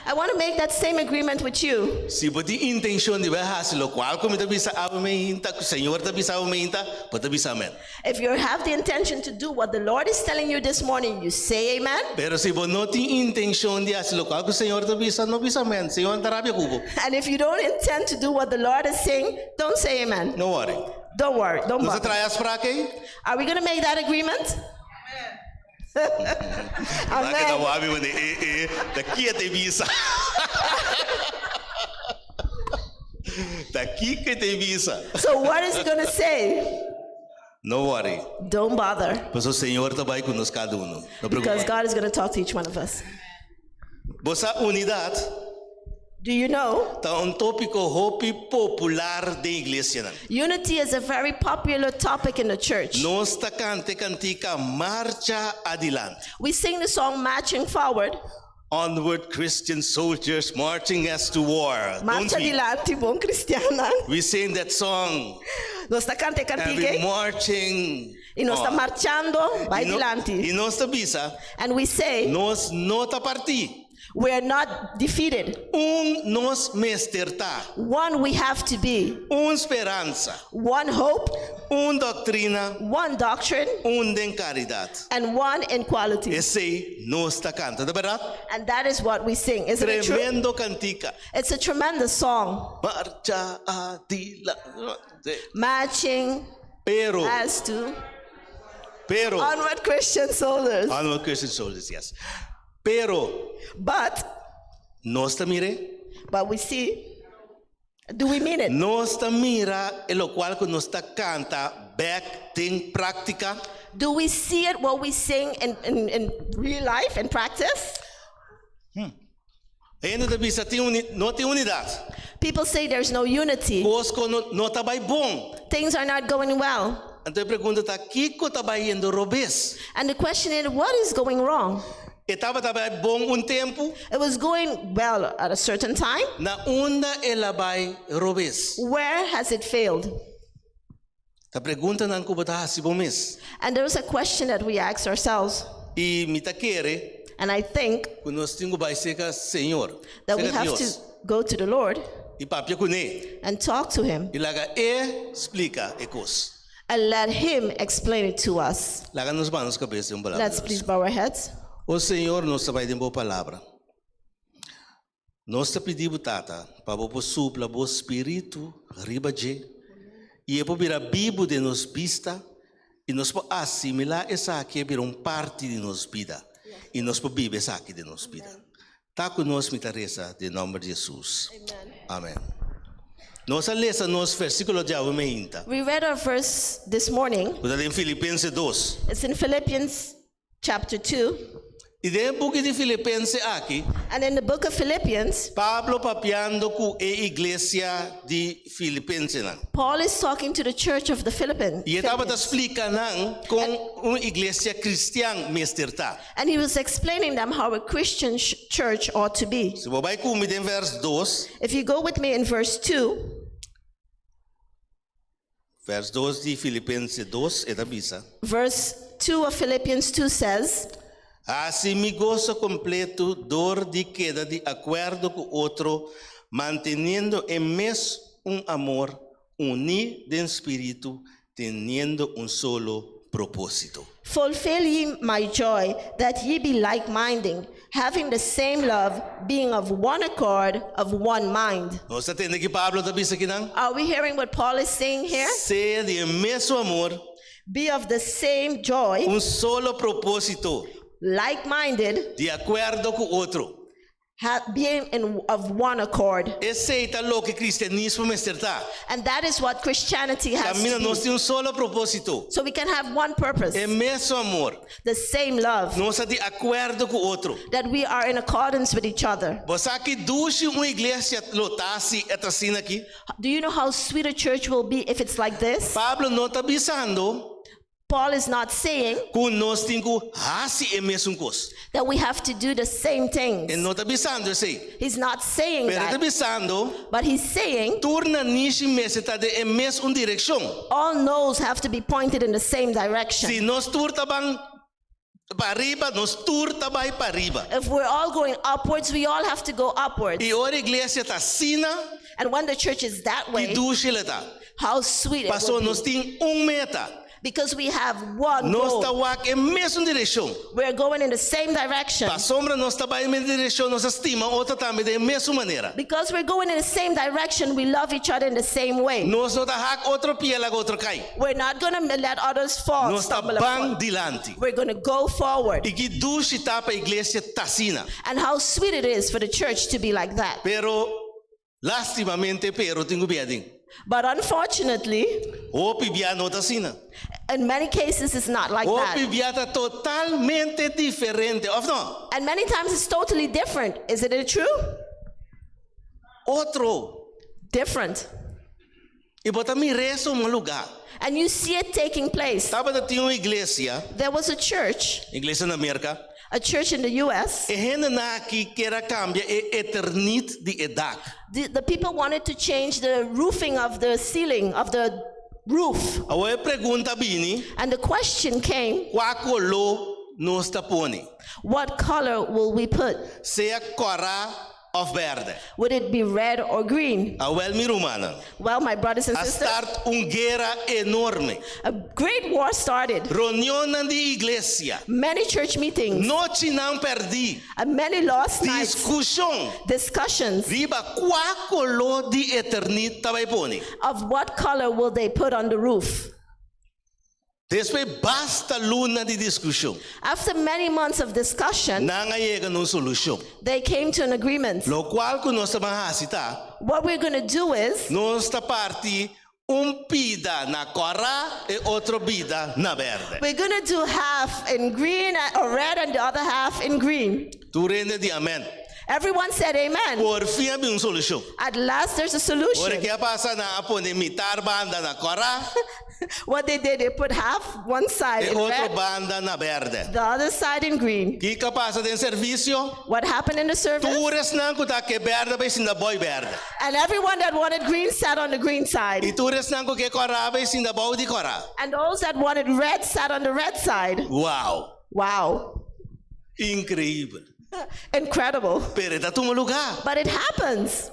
I want to make that same agreement with you. Se você tem intenção de fazer o qual como está bisa amém, que o Senhor está bisa amém, pode bisa amém. If you have the intention to do what the Lord is telling you this morning, you say amen. Pero se você não tem intenção de fazer o qual o Senhor está bisa, não bisa amém. Senhor está rápido cubo. And if you don't intend to do what the Lord is saying, don't say amen. Não worry. Don't worry, don't Você bother. traz aspra aqui? Are we going to make that agreement? Amen. Amen. Daqui é te visa. Daqui que te visa. So what is he going to say? Não worry. Don't bother, Pois o Senhor está vai conosco cada um. Não because preocupe. God is going to talk to each one of us. Você unidade Do you know? está tópico hopi popular da igreja. Unity is a very popular topic in the church. Nós está cantica marcha adiante. We sing the song Marching Forward. Onward Christian soldiers marching as to war. Don't Marcha we? adelante, bom cristiana. We sing that song. Nós está cante And we cantique marching. e nós está on. marchando, vai E adelante. nós está bisa. And we say, Nós não está partir. we're not defeated. Nós mestertar. One we have to be. Esperança. One hope, Doutrina. one doctrine, De caridade. and one in quality. Esse nós está canta, de verdade? And that is what we sing. Isn't it true? Tremendo cantica. It's a tremendous song. Marcha adiante. Marching Pero, as to pero. onward Christian soldiers. Onward Christian soldiers, yes. Pero, But nós está mire. we see, do we mean it? Nós está mira e lo cual que nós está canta back in prática. Do we see it what we sing in real life and practice? Ainda da bisa não tem unidade. People say there's no unity. Bosco não está bem bom. Things are not going well. Então a pergunta está, que está bem indo robês? And the question is, what is going wrong? Estava bem bom tempo, It was going well at a certain time. na onda ela vai robês. Where has it failed? A pergunta não como está se bom mês. And there is a question that we ask ourselves. E me tá querer And I think que nós temos vai ser que Senhor, that we ser have Deus. to go to the Lord E papia com ele. and talk to Him E laga explica e coisa. and let Him explain it to us. Laga nos manos cabeça palavra. Let's please bow our heads. O Senhor nos vai dar boa palavra. Nós te pedimos tata para você supla o espírito riba de e para vir a Bíblia de nos vista e nos assimilar essa aqui vir parte de nos vida. e nós podemos aqui de nós vida. Tá conosco, minha Teresa, em nome de Jesus. Amém. Nossa lesa nos versículo de hoje ainda. We read our verse this morning. Quando em Filipenses 2. It's in Philippians chapter 2. E dentro de Filipenses aqui, And in the book of Philippians, Pablo papiando com a igreja de Filipenses. Paul is talking to the church of the Philippines. E estava explicando com uma igreja cristã mesterta. And he was explaining them how a Christian church ought to be. Se você vai comigo em verso 2, If you go with me in verse 2, verso 2 de Filipenses 2, é da bisa. verse 2 of Philippians 2 says, Assim me gozo completo, dor de queda de acordo com outro, manteniendo en mes un amor, unido en espíritu, teniendo un solo propósito. Fulfill ye my joy, that ye be like-minded, having the same love, being of one accord, of one mind. Nós entendemos que Pablo está dizendo aqui, não? Are we hearing what Paul is saying here? Ser de mesmo amor, Be of the same joy, solo propósito, like-minded, de acordo com outro. being of one accord. Esse é o que cristianismo está. And that is what Christianity has Camina to nós be. temos solo propósito. So we can have one purpose, É mesmo amor. the same love, Nós de acordo com outro. that we are in accordance with each other. Você aqui duche uma igreja lotasse assim aqui. Do you know how sweet a church will be if it's like this? Pablo não está avisando Paul is not saying que nós temos que fazer a mesma coisa. that we have to do the same Ele things. não está avisando assim. He's not saying Pero está that, avisando, but he's saying turna nishi mesa está de mesma direção. all nose have to be pointed in the same direction. Se nós turta bang para arriba, nós turta vai para arriba. If we're all going upwards, we all have to go upwards. E ora a igreja está assim, And when the church is that e way, duche ela está. how sweet it Passou, will nós be. temos meta. Because we have one Nós está goal. em mesma direção. We're going in the same direction. Para sombra nós está em mesma direção, nós estima outra também da mesma maneira. Because we're going in the same direction, we love each other in the same way. Nós não está outro pie lá outro cai. We're not going to let others fall, Nós está stumble and bem fall. dilante. We're going to go forward. E que duche está para a igreja tassina. And how sweet it is for the church to be like that. Pero lastimamente tenho biading. But unfortunately, O pibia não tassina. in many cases, it's not like O that. pibia está totalmente diferente. Of não? And many times it's totally different. Isn't it true? Outro. Different. E botar me resto um lugar. And you see it taking place. Tava da tinha uma igreja, There was a church na América. in the US. E gente na aqui que era cambia e eternidade de edad. The people wanted to change the roofing of the ceiling, of the roof. Agora pergunta Bini, And the question came, qual color nós está pone? what color will we put? Se é cora ou verde? Would it be red or green? Awel mi rumana. Well, my brothers and A sisters, start guerra enorme. a great war started. Reunião de igreja. Many church meetings, Noite não perdi. and many lost nights, Discussão. discussions Riba, qual color de eternidade vai pone? of what color will they put on the roof. Depois basta luna de discussão. After many months of discussion, Não chega numa solução. they came to an agreement. Lo qual que nós estamos What we're going to do is nós está parte pida na cora e outro pida na verde. we're going to do half in green or red and the other half in green. Tu rende de amém. Everyone said amen. Por fim, há uma solução. At last, there's a Ora solution. que passa na apone mitar banda na cora What they did, they put half one side e in outra red, banda na verde. the other side in green. Que passa de serviço? What happened in the service? Tures não que tá que verde vai sinda boy verde. And everyone that wanted green sat on the green E side. tures não que cora vai sinda boy de cora. And those that wanted red sat on the red side. Uau! Wow. Incrível. Incredible. Pero está tu lugar. But it happens.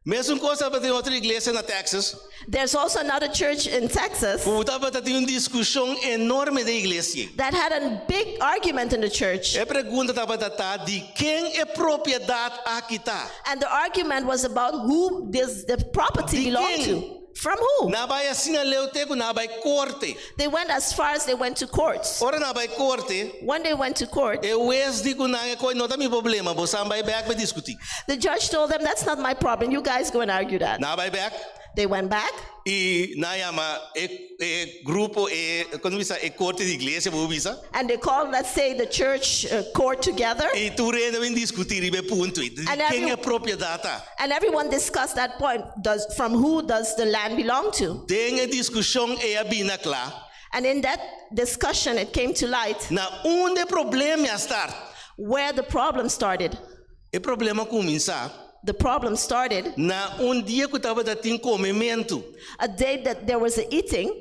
Mesma coisa para ter outra igreja na Texas. There's also another church in Texas Puta para ter uma discussão enorme da igreja. that had a big argument in the church. A pergunta estava de quem é propriedade aqui tá. And the argument was about who this the property De belonged quem? to. From who? Nabay sinaleute ko nabay korte. They went as far as they went to courts. Ora nabay korte, When they went to court, e wes di ko na ko nota mi problema, bo sambay back ba diskuti. the judge told them, that's not my problem. You guys go and argue that. Nabay back. They went back. E nayama grupo quando bisa corte de igreja bo bisa. And they called, let's say, the church court together. E tu rena vem discutir ibe punto. Quem é propriedade? And everyone discussed that point. From who does the land belong to? Tem a discussão e a bina clara. And in that discussion, it came to light Na onde problema start. where the problem started. E problema começa The problem started na dia que estava da tem comimento. a day that there was an eating.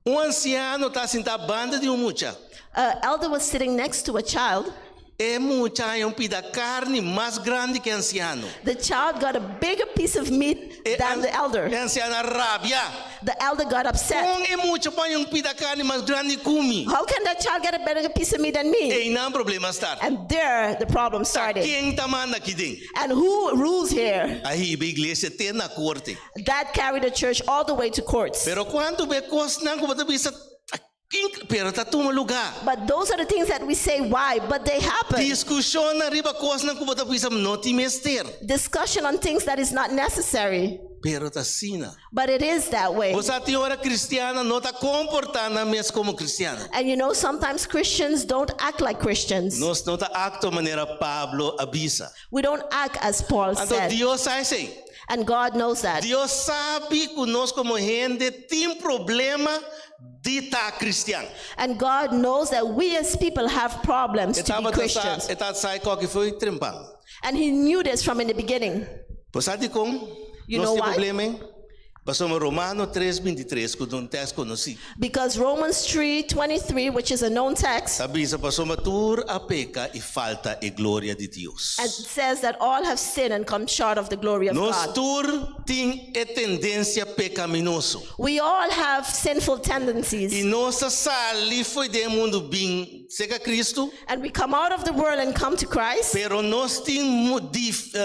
Anciano está sentado banda de mucha. An elder was sitting next to a child. E mucha é pida carne mais grande que anciano. The child got a bigger piece of meat than the elder. E anciana rabia. The elder got upset. Com e mucha põe pida carne mais grande come. How can that child get a better piece of meat than me? E não problema start. And there the problem started. Quem tá manda aqui dentro? And who rules here? Aí a igreja tem na corte. That carried the church all the way to courts. Pero quando be cos não como tu bisa pero tá toma lugar. But those are the things that we say why, but they happen. Discussão na riba cos não como tu bisa não te mester. Discussion on things that is not necessary. Pero tá sina. But it is that way. Você tem hora cristiana não tá comportando mesmo como cristiana. And you know, sometimes Christians don't act like Christians. Nós não tá acto maneira Pablo avisa. We don't act as Paul Então said. Deus sabe sim. And God knows that. Deus sabe que nós como gente tem problema de estar cristiano. And God knows that we as people have problems to be Christians. Eta sai qual que foi trempang. And he knew this from in the beginning. Você sabe como? You Nós know tem why? problema, hein? Passamos Romano 3:23, que um texto conhecido. Because Romans 3:23, which is a known text, Avisa, passamos tur a peca e falta e glória de Deus. and says that all have sinned and come short of the glory of Nós God. tur tem e tendência pecaminoso. We all have sinful E tendencies. nossa sali foi de mundo bem, seja Cristo, And we come out of the world and come to Christ. pero nós temos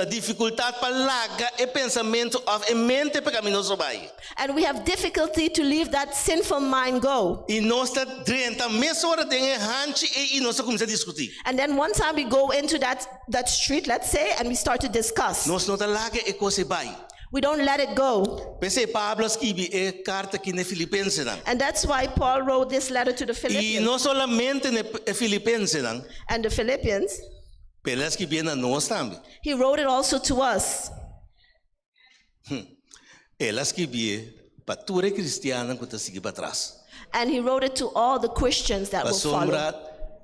dificuldade para largar e pensamento e mente pecaminoso vai. And we have difficulty to leave that sinful mind go. E nós está dentro, mesma hora tem errante e nós começamos a discutir. And then one time we go into that street, let's say, and we start to discuss. Nós não está larga e coisa vai. We don't let it go. Pensei Pablo escreve a carta aqui na Filipenses não. And that's why Paul wrote this letter to the E Philippians. não somente na Filipenses não, And the Philippians, pero escreve na nós também. he wrote it also to us. Ela escreve para toda cristiana que está seguindo para trás. And he wrote it to all the Christians that Para will follow. sombra,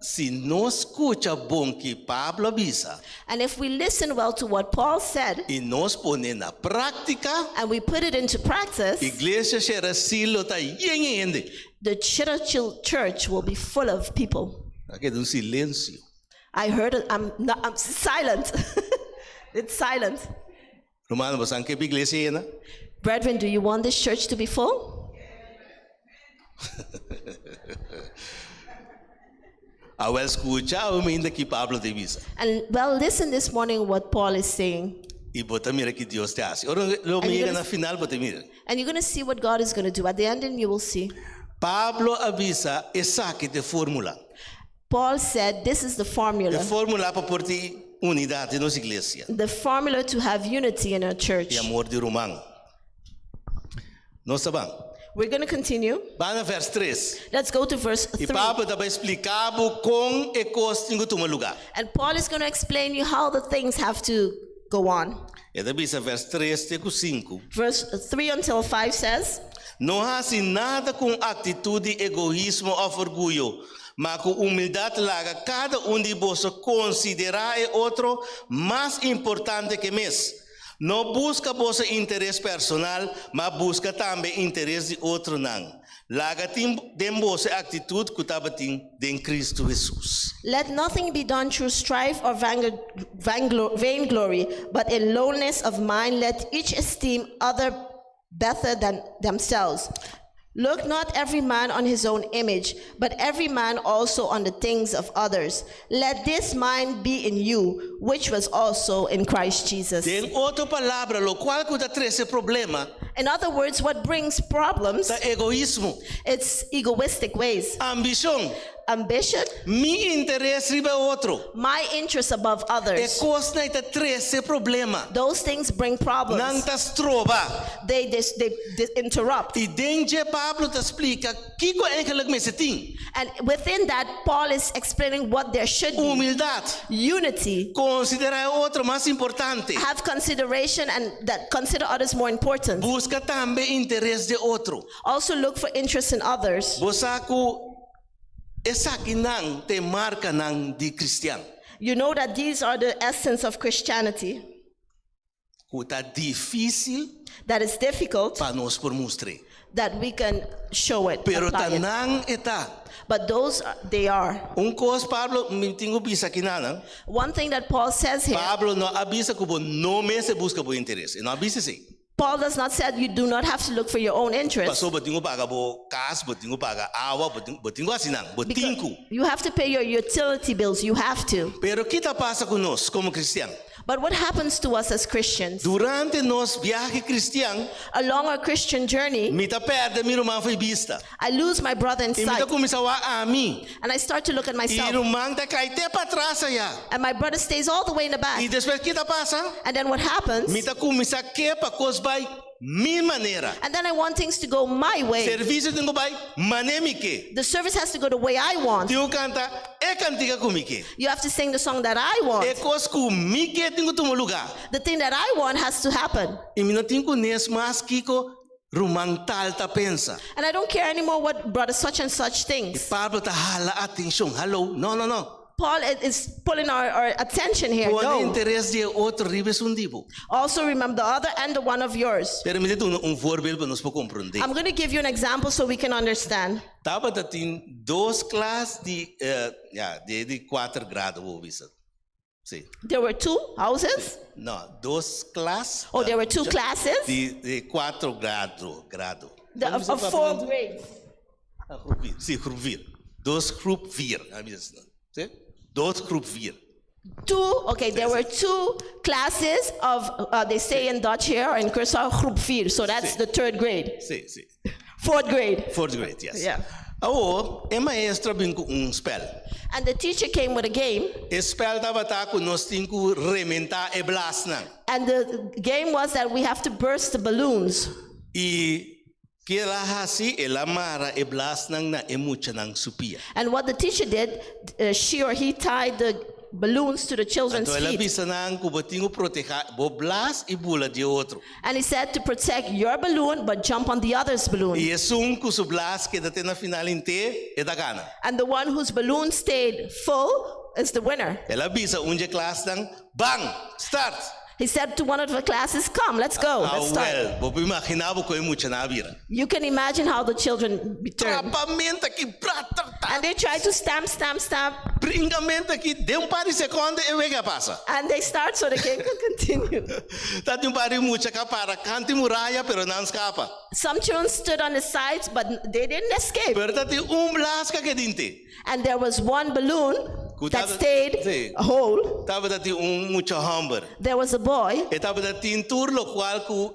se não escuta bom que Pablo avisa And if we listen well to what Paul said, e nós põe na prática, and we put it into practice, igreja Cher Asile está indo. the Cher Asile Church will be full of people. Aqui é um silêncio. I heard it. I'm silent. It's silent. Romano, você quer que a igreja llena? Brethren, do you want this church to be full? Awel escuta o ainda que Pablo te avisa. And well, listen this morning what Paul is saying. E bota mira que Deus te hace. Ora, lo And you're mira gonna- na final, bota mira. And you're going to see what God is going to do. At the ending, you will see. Pablo avisa e saque de fórmula. Paul said, this is the De formula. fórmula para porti unidade nos igreja. The formula to have unity in our church. E amor de romano. Nós sabemos. We're going to continue. Vai na verso 3. Let's go to verse E 3. Pablo também explicava como e coisa tem que tomar lugar. And Paul is going to explain you how the things have to go on. E daí verso 3 até 5. Verse 3 until 5 says, Não hace nada com atitude, egoísmo ou orgulho, mas com humildade larga cada de vós considerar o outro mais importante que mesmo. Não busca vosso interesse personal, mas busca também interesse de outro não. Larga tem vossa atitude que estava em Cristo Jesus. let nothing be done through strife or vainglory, but in lowliness of mind let each esteem other better than themselves. Look not every man on his own image, but every man also on the things of others. Let this mind be in you, which was also in Christ Jesus. Tem outra palavra, lo qual que está esse problema. In other words, what brings problems, ta egoísmo, it's egoistic ways. ambición, Ambition, mi interés riba outro. my interests above E others. cos na ita trece problema. Those things bring Nang problems. tas trova. They interrupt. E dentro Pablo te explica kiko eigenlijk me seting. And within that, Paul is explaining what there should be. Humildade. Unity. Considerar outro mais importante. Have consideration and that consider others more important. Busca também interesse de outro. Also look for interest in others. Bosaku esa kinang te marca nang di Cristian. You know that these are the essence of Christianity. Kuta difícil That is difficult, para nós por mostrar. that we can show it. Pero apply it. tanang eta. But those, they are. Cos Pablo mintingo bisa kinang. One thing that Paul says here, Pablo no avisa kubo no me se busca bo interesse. No avisa se. Paul does not say you do not have to look for your own interest. Paso botingo paga bo kas, botingo paga awa, botingo asinang, botingo. You have to pay your utility bills. You have to. Pero kita pasa con nós como cristiano. But what happens to us as Christians? Durante nos viaje cristiano, Along our Christian journey, mita perde mi román foi vista. I lose my brother in E mita sight. começava a mim. And I start to look at E myself. román te cai até para trás ya. And my brother stays all the way in the E back. depois kita pasa, And then what happens? mita começa que para cos vai mi maneira. And then I want things to go my way. Servisio tengo vai manemique. The service has to go the way I want. Tio canta e cantiga comique. You have to sing the song that I E want. cos comique tengo tomo lugar. The thing that I want has to happen. E mina tengo nes mas kiko román talta pensa. And I don't care anymore what brother such and such thinks. Pablo ta hala atenção. Hello. No. Paul is pulling our attention here. Pone No. interesse de outro ribes un tipo. Also remember the other and the one of yours. Permite voorbeeld para nós para compreender. I'm going to give you an example so we can understand. Tava tem duas classes de 4 graus, vou dizer. Sim. There were two houses. Não, duas classes. Oh, there were two classes de 4 graus. of 4 grades. Sim, groep 4. Dois groep 4. Sim? Dois groep 4. There were two classes of, they say in Dutch here, or in Curacao, groep 4. So that's the 3rd grade. Sim. 4th grade. 4th grade, yes. Yeah. Agora, a maestra vem com spell. And the teacher came with a game. O spell estava com nós temos que rementar e blasna. And the game was that we have to burst the balloons. E que ela assim, ela mara e blasna na emucha nang supia. And what the teacher did, she or he tied the balloons to the children's Então ela feet. bisa nang kubatingo proteger, bo blas e bula de outro. And he said to protect your balloon, but jump on the other's balloon. E é ku blas que date na final inte e da gana. And the one whose balloon stayed full is the winner. Ela bisa unje class nang bang start. He said to one of the classes, come, let's go, let's start. Well, bo imaginava ko emucha na vira. You can imagine how the children returned. Trapamento aqui, And they tried to stamp. bringamento aqui, de par de segundo e vega passa. And they start so they can continue. Tá de par de mucha capara, canti muralha, pero não escapa. Some children stood on the sides, but they didn't escape. Pero tá de blasca que dinte. And there was one balloon that stayed Sí. whole. Tava de mucho hambre. There was a boy, E tava de tintur lo qual ku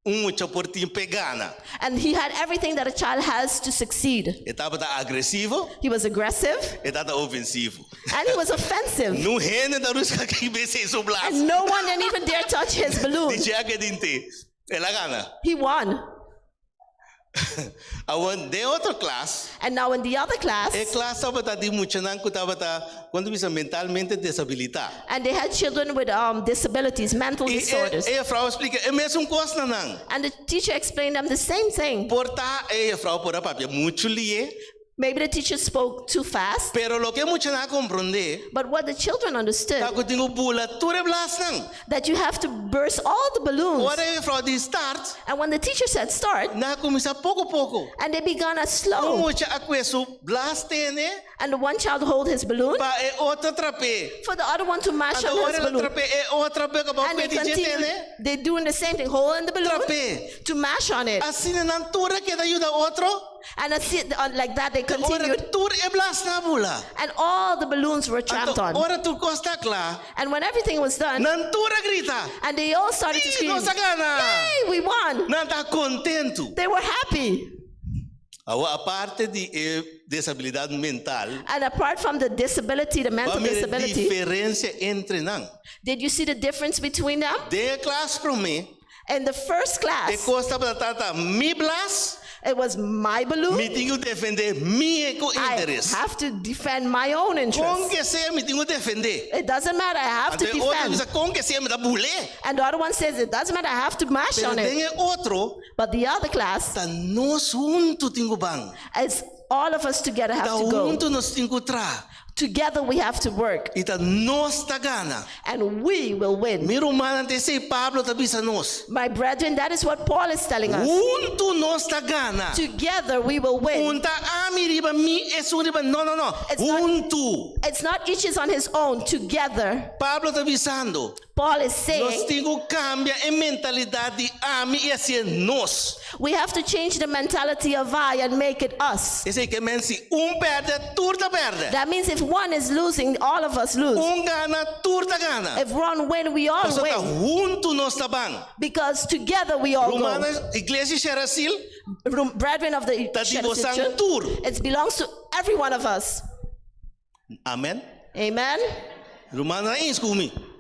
mucho portim pegana. and he had everything that a child has to succeed. E tava de agressivo, He was aggressive, e tava ofensivo. and he was offensive. No rene da rusca que bese so blas. And no one didn't even dare touch his balloon. Dice que dinte. Ela gana. He won. Awan de outra classe. And now in the other class, E classe tava de mucho nan ku tava quando bisa mentalmente desabilitado. and they had children with disabilities, mental disorders. E a frau explica, é mesmo coisa não. And the teacher explained them the same thing. Porta a frau por a papia muito lie, Maybe the teacher spoke too fast, pero lo que mucho na compreende, but what the children understood, tá que tenho bula ture blas não. that you have to burst all the balloons. Ora a frau de start, And when the teacher said start, na começa pouco. and they began as slow, Mucha aqueso blas tene, and the one child hold his balloon, pa e outra trape. for the other one to mash Ando on his ora balloon. trape e outra pega ba And they que dice continue, tene. they're doing the same thing, holding the balloon Trape. to mash on it. Assim na altura que da ajuda outro. And like that, they Ora continued. tur e blas na bula. And all the balloons were tramped Ato on. ora tur costa kla. And when everything was done, Nan tura grita. and they all started to Ih, scream, nossa gana. "Yay, we won!" Nan ta contento. They were happy. A parte de desabilidade mental, And apart from the disability, the mental a disability, diferença entre nós. did you see the difference between them? De classe para mim, In the first e class, costa para tata mi blas, it was my balloon. me tenho defender mi I interesse. have to defend my own Com interests. que seja, me tenho defender. It doesn't matter, I have to Até outra defend. coisa, com que seja, me dá bulé. And the other one says, it doesn't matter, I have to mash Pero on it. tem outro, But the other class, tá nós junto tenho bang. is all of us together Tá have to go. junto nós tenho tra. Together we have to work. E tá nós tá gana. And we will win. Mi romana te sei Pablo tá bisa nós. My brethren, that is what Paul is telling us. Junto nós tá gana. Together we will win. Unta ami riba mi es un riba. No. It's not- Junto. It's not each is on his own. Together, Pablo tá bisando. Paul is Nós saying temos que cambiar a mentalidade de ami e assim nós. we have to change the mentality of I and make it us. Esse que men se perde, turta perde. That means if one is losing, all of us lose. Gana, turta gana. If one win, we all Pastor tá win. junto nós tá bang. Because together we all go. Romanas, Igreja Cher Asile, Brethren of the tá Cher tipo Asile Church, santur. it belongs to every one of us. Amen. Amen. Romana é isso comigo.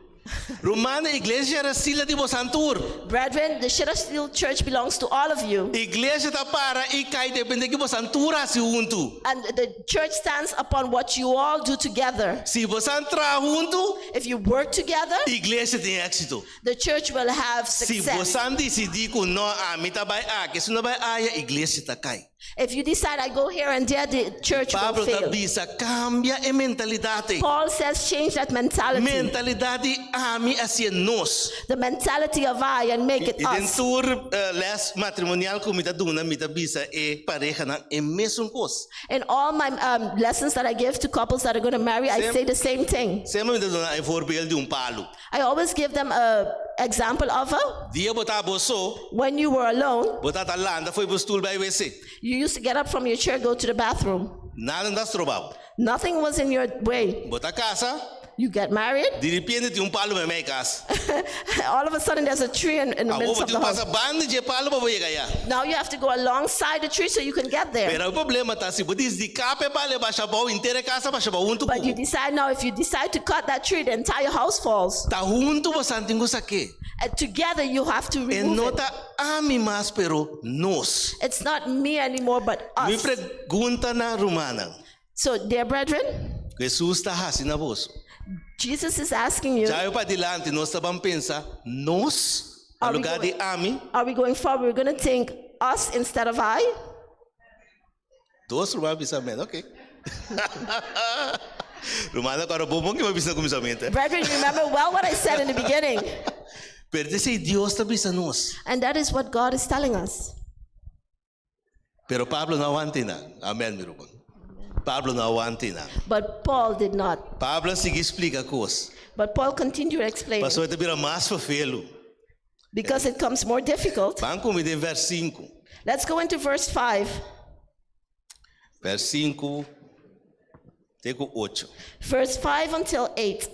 Romana, Igreja Cher Asile tipo santur. Brethren, the Cher Asile Church belongs to all of you. Igreja tá para e cai depende que você santura se junto. And the church stands upon what you all do together. Se você entrar junto, If you work together, igreja tem êxito. the church will have Se success. você decidir que não, a mim tá vai que se não vai a igreja tá cai. If you decide I go here and there, the church will Pablo tá fail. bisa cambia a mentalidade. Paul says change that mentality. Mentalidade a mim assim nós. The mentality of I and make it E us. dentro les matrimonial que me tá dando, me tá bisa e pareja na é mesmo coisa. In all my lessons that I give to couples that are going to marry, I Same. say the same thing. Sempre me tá dando um voorbeeld de palo. I always give them a example of a Dia botar boso, when you were alone, botar talanda foi pro stool by WC. you used to get up from your chair, go to the bathroom. Nada das trobau. Nothing was in your way. Botar casa, You get married, de repente tem palo na minha casa. all of a sudden there's a tree in the A midst ovo of tu the passa house. banda de palo para chegar aí. Now you have to go alongside the tree so you can get there. Pero o problema tá se você de capa para levar chapéu inteira casa para chapéu junto But you com. decide now, if you decide to cut that tree, the entire house falls. Tá junto você tem que saber. And together you have to E remove não it. tá a mim mais pero nós. It's not me anymore, but Me us. pergunta na romana. So, dear brethren, Jesus está assim na voz. Jesus is asking you, Já eu para dilante nós estamos pensar nós no Are we lugar de going- a mim. are we going forward? We're going to think us instead of I? Dois romanos pensamento, ok. Romana agora bom que vai pensar com pensamento. Brethren, remember well what I said in the beginning. Pertence Deus está pensando nós. And that is what God is telling us. Pero Pablo não aguenta nada. Amém, meu irmão. Pablo não aguenta nada. But Paul did not. Pablo sigue explica a coisa. But Paul continued explaining Pastor, te vira mais fofelo. because it comes more difficult. Vamos comigo em verso 5. Let's go into verse 5. Verso 5, até 8. Verse 5 until 8.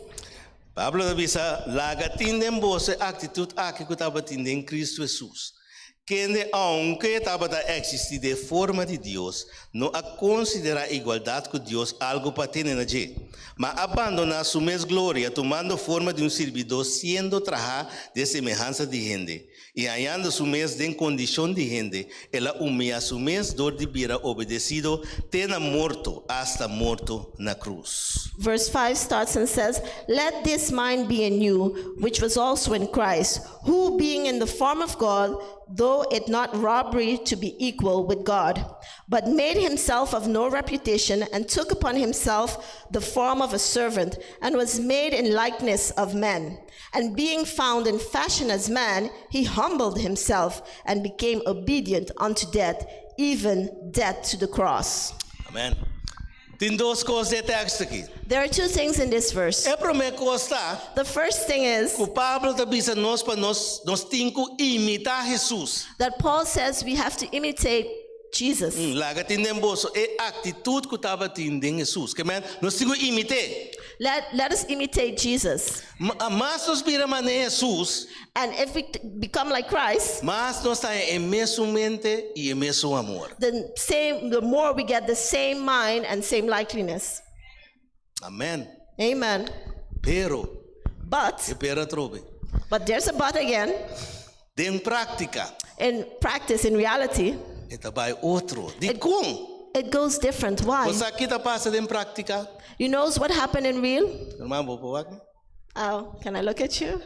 Pablo avisa, laga tindem você atitude aqui que estava tendo em Cristo Jesus. Que aunque estava a existir de forma de Deus, não a considera a igualdade com Deus algo para ter na gente, mas abandona sua mesma glória, tomando forma de servidor, sendo trabalhar de semelhança de gente. E hallando su mesmo em condição de gente, ela humilha su mesmo dor de vida obedecido, tendo morto hasta morto na cruz. Verse 5 starts and says, "Let this mind be in you, which was also in Christ, who being in the form of God, though it not robbery to be equal with God, but made himself of no reputation, and took upon himself the form of a servant, and was made in likeness of men. And being found in fashion as man, he humbled himself and became obedient unto death, even death to the cross." Amém. Tem duas coisas de texto aqui. There are two things in this verse. A primeira coisa está, The first thing is o Pablo está dizendo nós para nós temos que imitar Jesus. that Paul says we have to imitate Jesus. Laga tindem boso e atitude que tava tindem Jesus. Que man, nós temos que imitar. Let us imitate Jesus. Mas nós vira mané Jesus, And if we become like Christ, mas nós tá em mesmo mente e em mesmo amor. the more we get the same mind and same likeliness. Amen. Amen. Pero, But trobe. there's a but again. Den prática, In practice, in reality, esta vai outro. Di kung. it goes different. Why? Você kita passa den prática. You know what happened in real? Irmão, vou pôr aqui. Oh, can I look at you?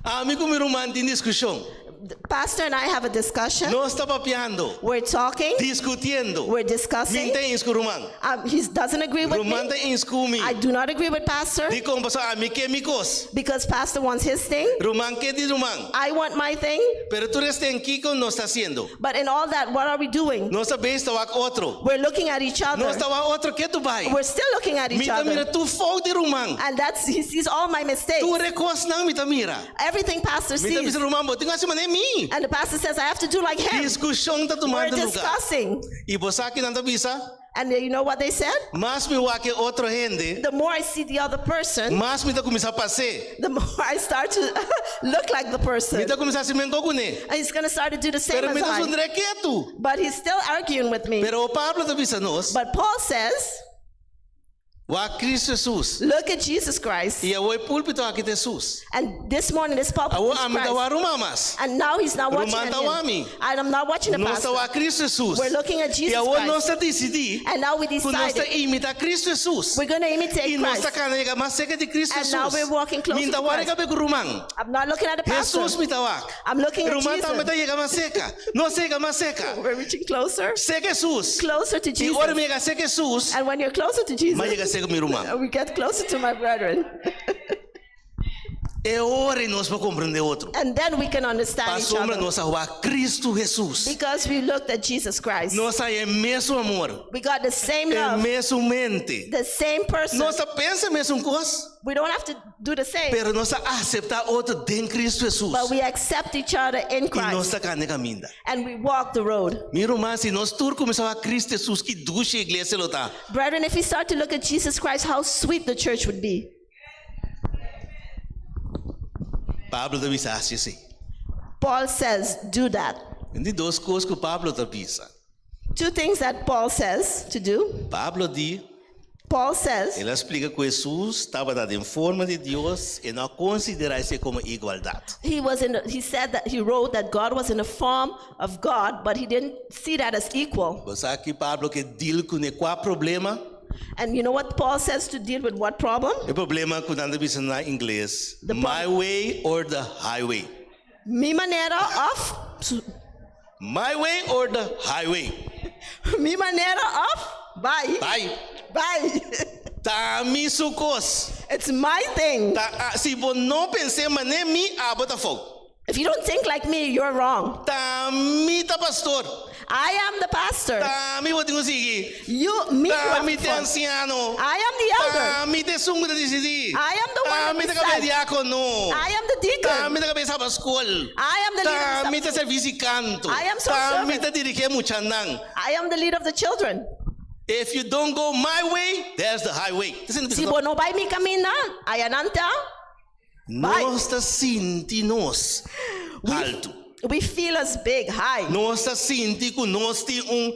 Amigo meu irmão, tem discussão. The pastor and I have a discussion. Nós está papiando, We're talking. discutindo. We're discussing. Mintém isso com o irmão. He doesn't agree with Irmão me. tem isso comigo. I do not agree with pastor Di kung pastor amigo que amigos. because pastor wants his thing. Irmão que di irmão. I want my thing. Pero tú eres en Kiko no está haciendo. But in all that, what are we doing? No sabes tawa otro. We're looking at each No other. estaba otro que tu vai. We're still looking at each Mita mira other. tu fault de rumang. And he sees all my mistakes. Tu recos nang mita mira. Everything pastor Mita sees. bisa rumang bo tinga si mane mi. And the pastor says, I have to do like him. Diskusyon ta We're tumanda lugar. discussing. Ibo sa akin ang tabisa. And you know what they said? Mas mi wake otro gente. The more I see the other person, Mas mita kumisa pase. the more I start to look like the person. Mita kumisa si mengo kune. And he's going to start to do the same Pero as mita I. sundre quieto. But he's still arguing with me. Pero Pablo tabisa nos. But Paul says, Wa Cristo Jesus. look at Jesus Christ. E away pulpito aqui Jesus. And this morning, this pulpit Awo is amita Christ. wa rumamas. And now he's not watching Rumanda him. wami. And I'm not watching the No pastor. está wa Cristo Jesus. We're looking at E Jesus awon nós Christ. decidi. And now we Kung nós decided imita Cristo Jesus. we're going to imitate E nós Christ. canega mas seca de Cristo And Jesus. now we're walking closer Minta to wari Christ. ka be rumang. I'm not looking at the pastor. Jesus mitawa. I'm looking at Rumang ta Jesus. meta llega mas seca. No seca mas seca. We're reaching closer, Seca Jesus. closer to E Jesus. ora mega seca Jesus. And when you're closer to Jesus, Mas llega seca mi rumang. we get closer to my brethren. E ora nós para compreender outro. And then we can understand Pa each sombra other. nós a Cristo Jesus. Because we looked at Jesus Christ. Nós é mesmo amor. We got the same É love, mesmo mente. the same person. Nós pensa mesmo coisa. We don't have to do the same, Pero nós aceitar outro em Cristo Jesus. but we accept each other in E nós Christ. caminhando. And we walk the road. Miro mas se nós tur começar a Cristo Jesus que duche a igreja lota. Brethren, if we start to look at Jesus Christ, how sweet the church would be. Pablo deve ser assim. Paul says, do that. Tem duas coisas que Pablo tá pensa. Two things that Paul says to do. Pablo diz, Paul says, ele explica que Jesus estava dado em forma de Deus e não considerava-se como igualdade. he said that he wrote that God was in the form of God, but he didn't see that as equal. Você sabe que Pablo que deal com qual problema? And you know what Paul says to deal with what problem? O problema que nós dizemos na inglês, The my way or the highway. Mi manera of, My way or the highway. mi manera of, bye. Bye. Bye. Tá mi sukos. It's my thing. Tá se você não pensa mané mi abota fogo. If you don't think like me, you're wrong. Tá mi tá pastor. I am the pastor. Tá mi botinho sige. Me, Tá you mi have te fun. anciano. I am the elder. Tá mi te sungo de decidir. I am the one Tá that mi te decides. cabe diácono. I am the Tá deacon. mi te cabe sabas school. I am the Tá mi leader. te servicio canto. I am so Tá mi servant. te dirige muchanang. I am the leader of the children. If you don't go my way, there's the highway. Si vos no vais mi camino, ayananta, Nós está sentindo-nos alto. we feel us big, high. Nós está sentindo que nós temos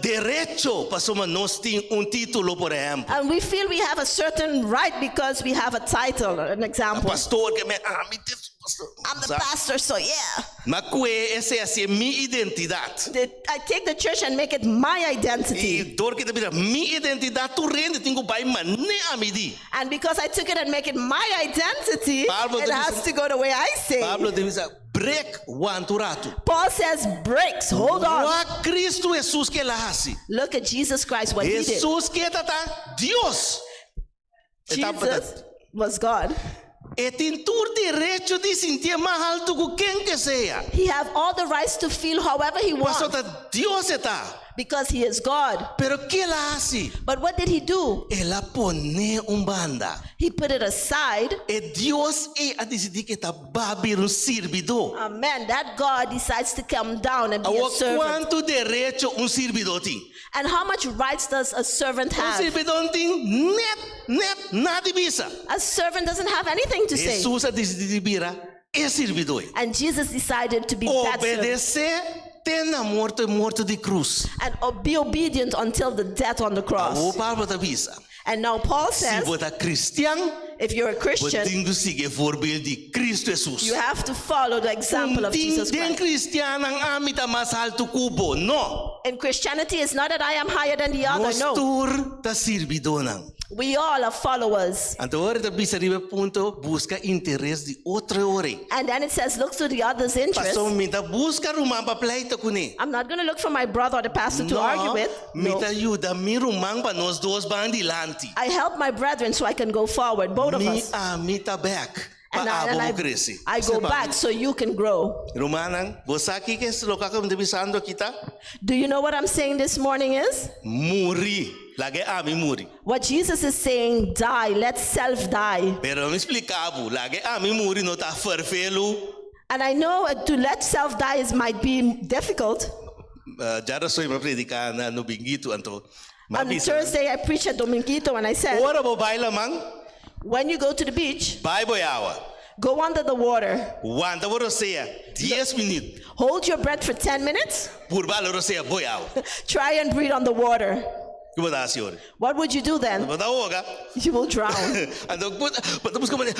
direito para somar nós temos título, por exemplo. And we feel we have a certain right because we have a title, an example. Pastor que me me pastor. I'm the pastor, so yeah. Mas essa é minha identidade. I take the church and make it my E identity. dor que te minha identidade tu rende tenho pai mané a medir. And because I took it and make it my identity, Pablo it deve has ser- to go the way I say. Pablo deve dizer break one rato. Paul says, breaks, hold on. Wa Cristo Jesus que lá hace. Look at Jesus Christ, what he did. Jesus que tá Deus. Jesus was God. E tem todo direito de sentir mais alto que quem que seja. He have all the rights to feel however he Mas wants. só Deus está. because he is God. Pero ¿qué la hace? But what did he do? Ela pone banda. He put it aside. E Dios a decidir que tá babir servidor. Amen. That God decides to come down and be a Awo servant. quanto derecho servidor tem? And how much rights does a servant have? Servidor tem net, nada visa. A servant doesn't have anything to say. Jesus a decidir virar servidor. And Jesus decided to be that servant Obedecer tena morto de cruz. and be obedient until the death on the cross. Awo Pablo tá visa. And now Paul Se says, você é cristão, if you're a Christian, você tem que seguir o voorbeeld de Cristo Jesus. you have to follow the example of Jesus Den Christ. cristiano ang amita mas alto kubo. No. In Christianity, it's not that I am higher than the other. Nos No. tur ta servidor nang. We all are followers. Anto ora ta bisa ribe punto busca interesse de outro ore. And then it says, look to the other's interest. Paso mita busca rumang pa pleito kuni. I'm not going to look for my brother or the pastor to argue with. No. Mita ayuda mi rumang pa nos dos bang dilanti. I help my brethren so I can go forward, both of Mi us. amita back. Pa And abo kresi. I go back so you can grow. Rumanang, bosaki ke sloka ko mdebisando kita. Do you know what I'm saying this morning is? Muri. Lagi ami muri. What Jesus is saying, die, let self die. Pero me explicavo, lagi ami muri no ta farfelu. And I know to let self die might be difficult. Jara soy ma predicar na no bingito anto. On Thursday, I preached at Dominguito and I said, Ora bo baila mang, when you go to the beach, bai boyawa. go under the water. Wanda bo rosea, 10 minutos. Hold your breath for 10 minutes. Purbalo rosea boyawa. Try and breathe on the water. Kubo da siore. What would you do then? Bada oga. You will drown. Ando patapos ko man.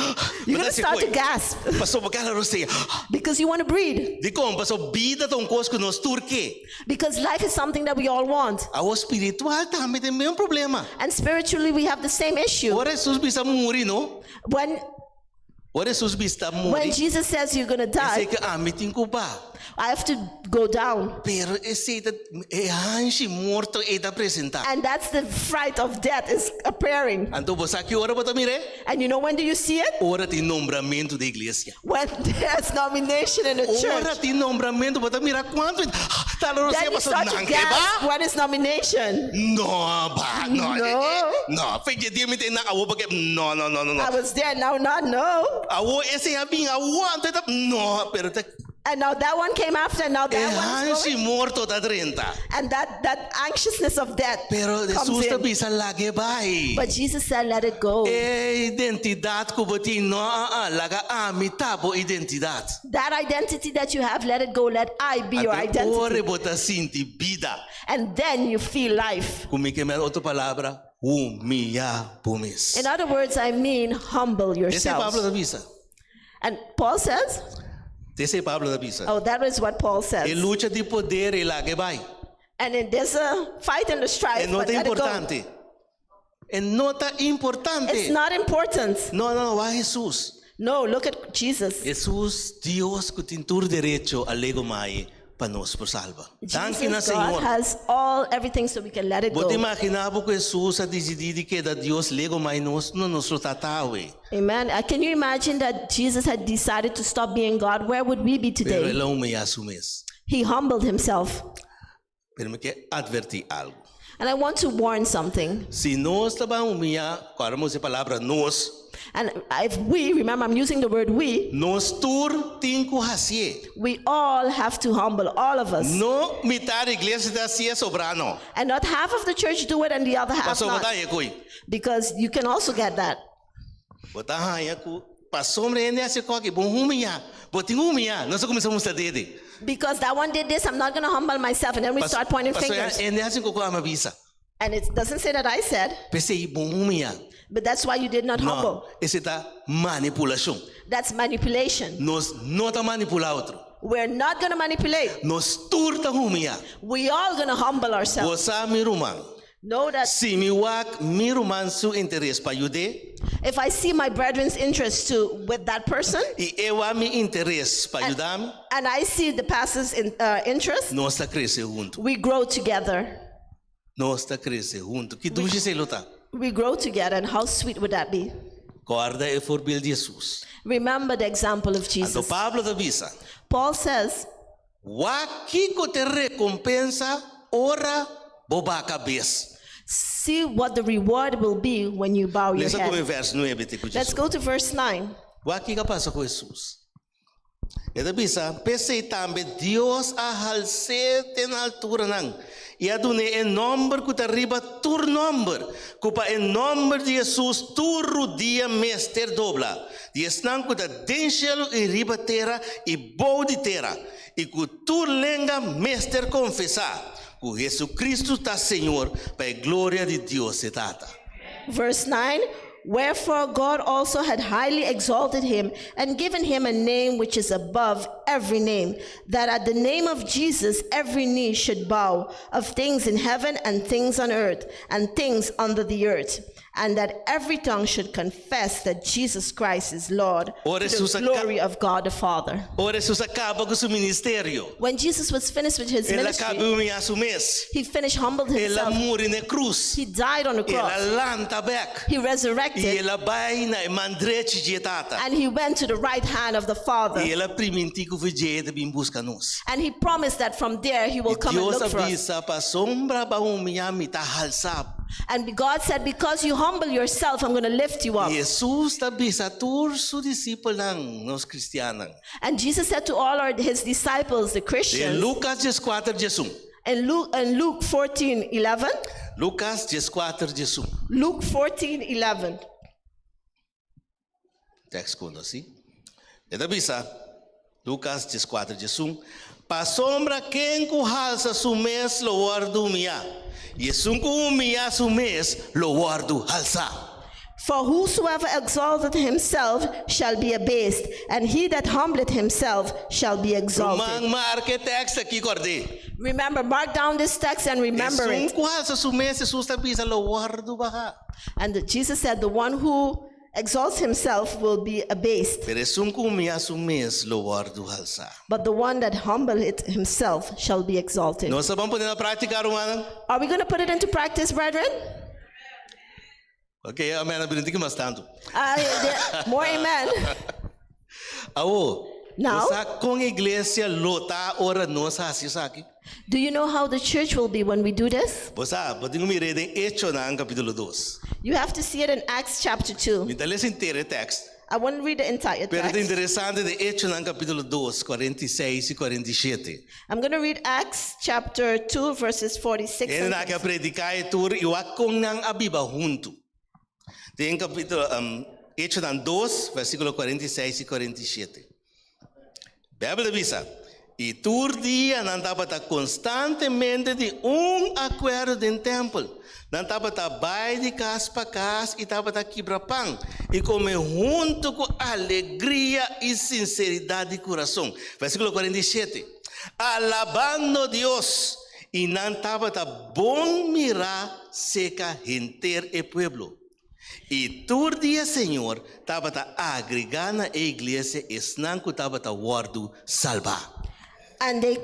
You're going to start to gasp Paso bakala rosea. because you want to breathe. Di ko paso bida tong kos ko nos turke. Because life is something that we all want. Awo spiritual tami tem mesmo problema. And spiritually, we have the same issue. Ora Jesus bisa muri no? When Ora Jesus bisa muri. when Jesus says you're going to Ese die, que amitin ko ba. I have to go down. Pero esse hanshi morto e da presentar. And that's the fright of death is appearing. Anto bosa que ora bota mire? And you know when do you see it? Ora ti nombramento da igreja. When there's nomination in the Ora church. ti nombramento bota mira quanto tá no Then você you passou start to não que gasp ba? when it's nomination. No, ba, no. No. No, fez dia me tem na awo porque no. I was there, now not no. Awo esse abin awo anto no, pero te And now that one came after, and now that one is hanshi going. morto da 30. And that anxiousness of death Pero comes Jesus ta in. bisa lagi bai. But Jesus said, let it go. Identidade ko boti no laga amitabo identidade. That identity that you have, let it go. Let I be your Ore identity. bota sinti vida. And then you feel life. Como que me outra palavra? Humilhar pomes. In other words, I mean, humble Esse é Pablo yourselves. da Visa. And Paul says, Esse é Pablo da Visa. oh, that is what Paul E says. luta de poder e lá que vai. And there's a fight and a É strife, but nota let it go. importante. É nota importante. It's not important. Não, vai Jesus. No, look at Jesus. Jesus, Deus que tem todo direito a lego mai para nós por salva. Danke na Jesus, God Senhor. has everything so we can let it Pode go. imaginar que Jesus a decidir que da Deus lego mai nós não nos tratawe. Amen. Can you imagine that Jesus had decided to stop being God? Where would we be Pero today? ele humilha su mes. He humbled himself. Pero me quer advertir algo. And I want to warn something. Se nós estamos humilhar, quando a palavra nós, And if we, remember I'm using the word we tem que fazer. we all have to humble, all of us. Não metade da igreja está se sobrando. And not half of the church do it and the other half Passou not. botar aí coi. Because you can also get that. Botar aí com passou me ainda se coque bom humilhar. Botinho humilhar, nós começamos a dele. Because that one did this, I'm not going to humble myself. And then we start pointing fingers. Ainda se coco ama visa. And it doesn't say that I said, Pensei bom humilhar. but that's why you did not Não, humble. esse tá manipulação. That's manipulation. Nós não tá manipular outro. We're not going to manipulate. Nós turta humilhar. We all going to humble ourselves. Você me rumang. Know that Se me wak me rumang su interesse para ajudar. if I see my brethren's interest too with that person, E eu a me interesse para ajudar-me, and I see the pastor's interest, nós está crescendo junto. we grow together. Nós está crescendo junto. Que duche se luta. We grow together, and how sweet would that be? Guarda e voorbeeld de Jesus. Remember the example of Ando Jesus. Pablo da visa. Paul says, Waki ko te recompensa ora boba cabeça. See what the reward will be when you bow your Lesa como head. verso 9 te Let's go to verse 9. O que passa com Jesus? E da bisa, pensei também Deus a halsete na altura não. E a dune em nombre que arriba tur nombre, cupa em nombre de Jesus tur dia mester dobla. E esnan que da denchelo e riba terra e bou de terra. E que tur lenga mester confessar. Que Jesus Cristo está Senhor, para a glória de Deus e tata. Verse 9. Wherefore God also had highly exalted him and given him a name which is above every name, that at the name of Jesus every knee should bow, of things in heaven and things on earth and things under the earth, and that every tongue should confess that Jesus Christ is Lord, to the glory of God the Father. Ora Jesus acaba com seu ministério. When Jesus was finished with his Ele acaba ministry, a seu mês. he finished, humbled Ele himself. morre na cruz. He died on the cross. Ele lanta back. He E resurrected, ele vai na mandrete de tata. and he went to the right hand of the Father. E ele primenti que o de bem busca nos. And he promised that from there he will come and Deus look for us. avisa para sombra ba umiyami ta halsab. And God said, because you humble yourself, I'm going to lift you up. Jesus avisa tur su discípulo ng nos cristianos. And Jesus said to all his disciples, the De Christians, Lucas 14:1. in Luke 14:11, Lucas 14:1. Luke 14:11. Text ko no si. E avisa Lucas 14:1. Pa sombra quem ku halsa su mes lo guardo mia. E sun ku mia su mes lo guardo halsa. For whosoever exalteth himself shall be abased, and he that humbleth himself shall be exalted. Mang marke text aqui corde. Remember, mark down this text and remember Sun it. ku halsa su mes Jesus tabisa lo guardo baha. And Jesus said, the one who exalts himself will be abased, Pero sun ku mia su mes lo guardo halsa. but the one that humbleth himself shall be exalted. Nós vamos poder praticar uma. Are we going to put it into practice, brethren? Ok, amen. Abrinti que mais tanto. More amen. Aô. Now- Nós com a igreja lota ora nós assim aqui. Do you know how the church will be when we do this? Você pode me ler em Hechos no capítulo 2. You have to see it in Acts chapter 2. Me dá esse inteiro text. I want to read the entire Pero é text. interessante de Hechos no capítulo 2, 46 e 47. I'm going to read Acts chapter 2, verses 46 Ele and na que predicar e tur e o com nang abiba junto. Tem capítulo Hechos 2, versículo 46 e 47. Bíblia diz: e tur dia não estava constantemente de acordo dentro do templo. Não estava vai de casa para casa e estava quebrar pão. E comer junto com alegria e sinceridade de coração. Versículo 47. Alabando Deus. E não estava bom mirar seca gente e pueblo. E todo dia, Senhor, estava agregando a igreja e não estava guardo salvar. And they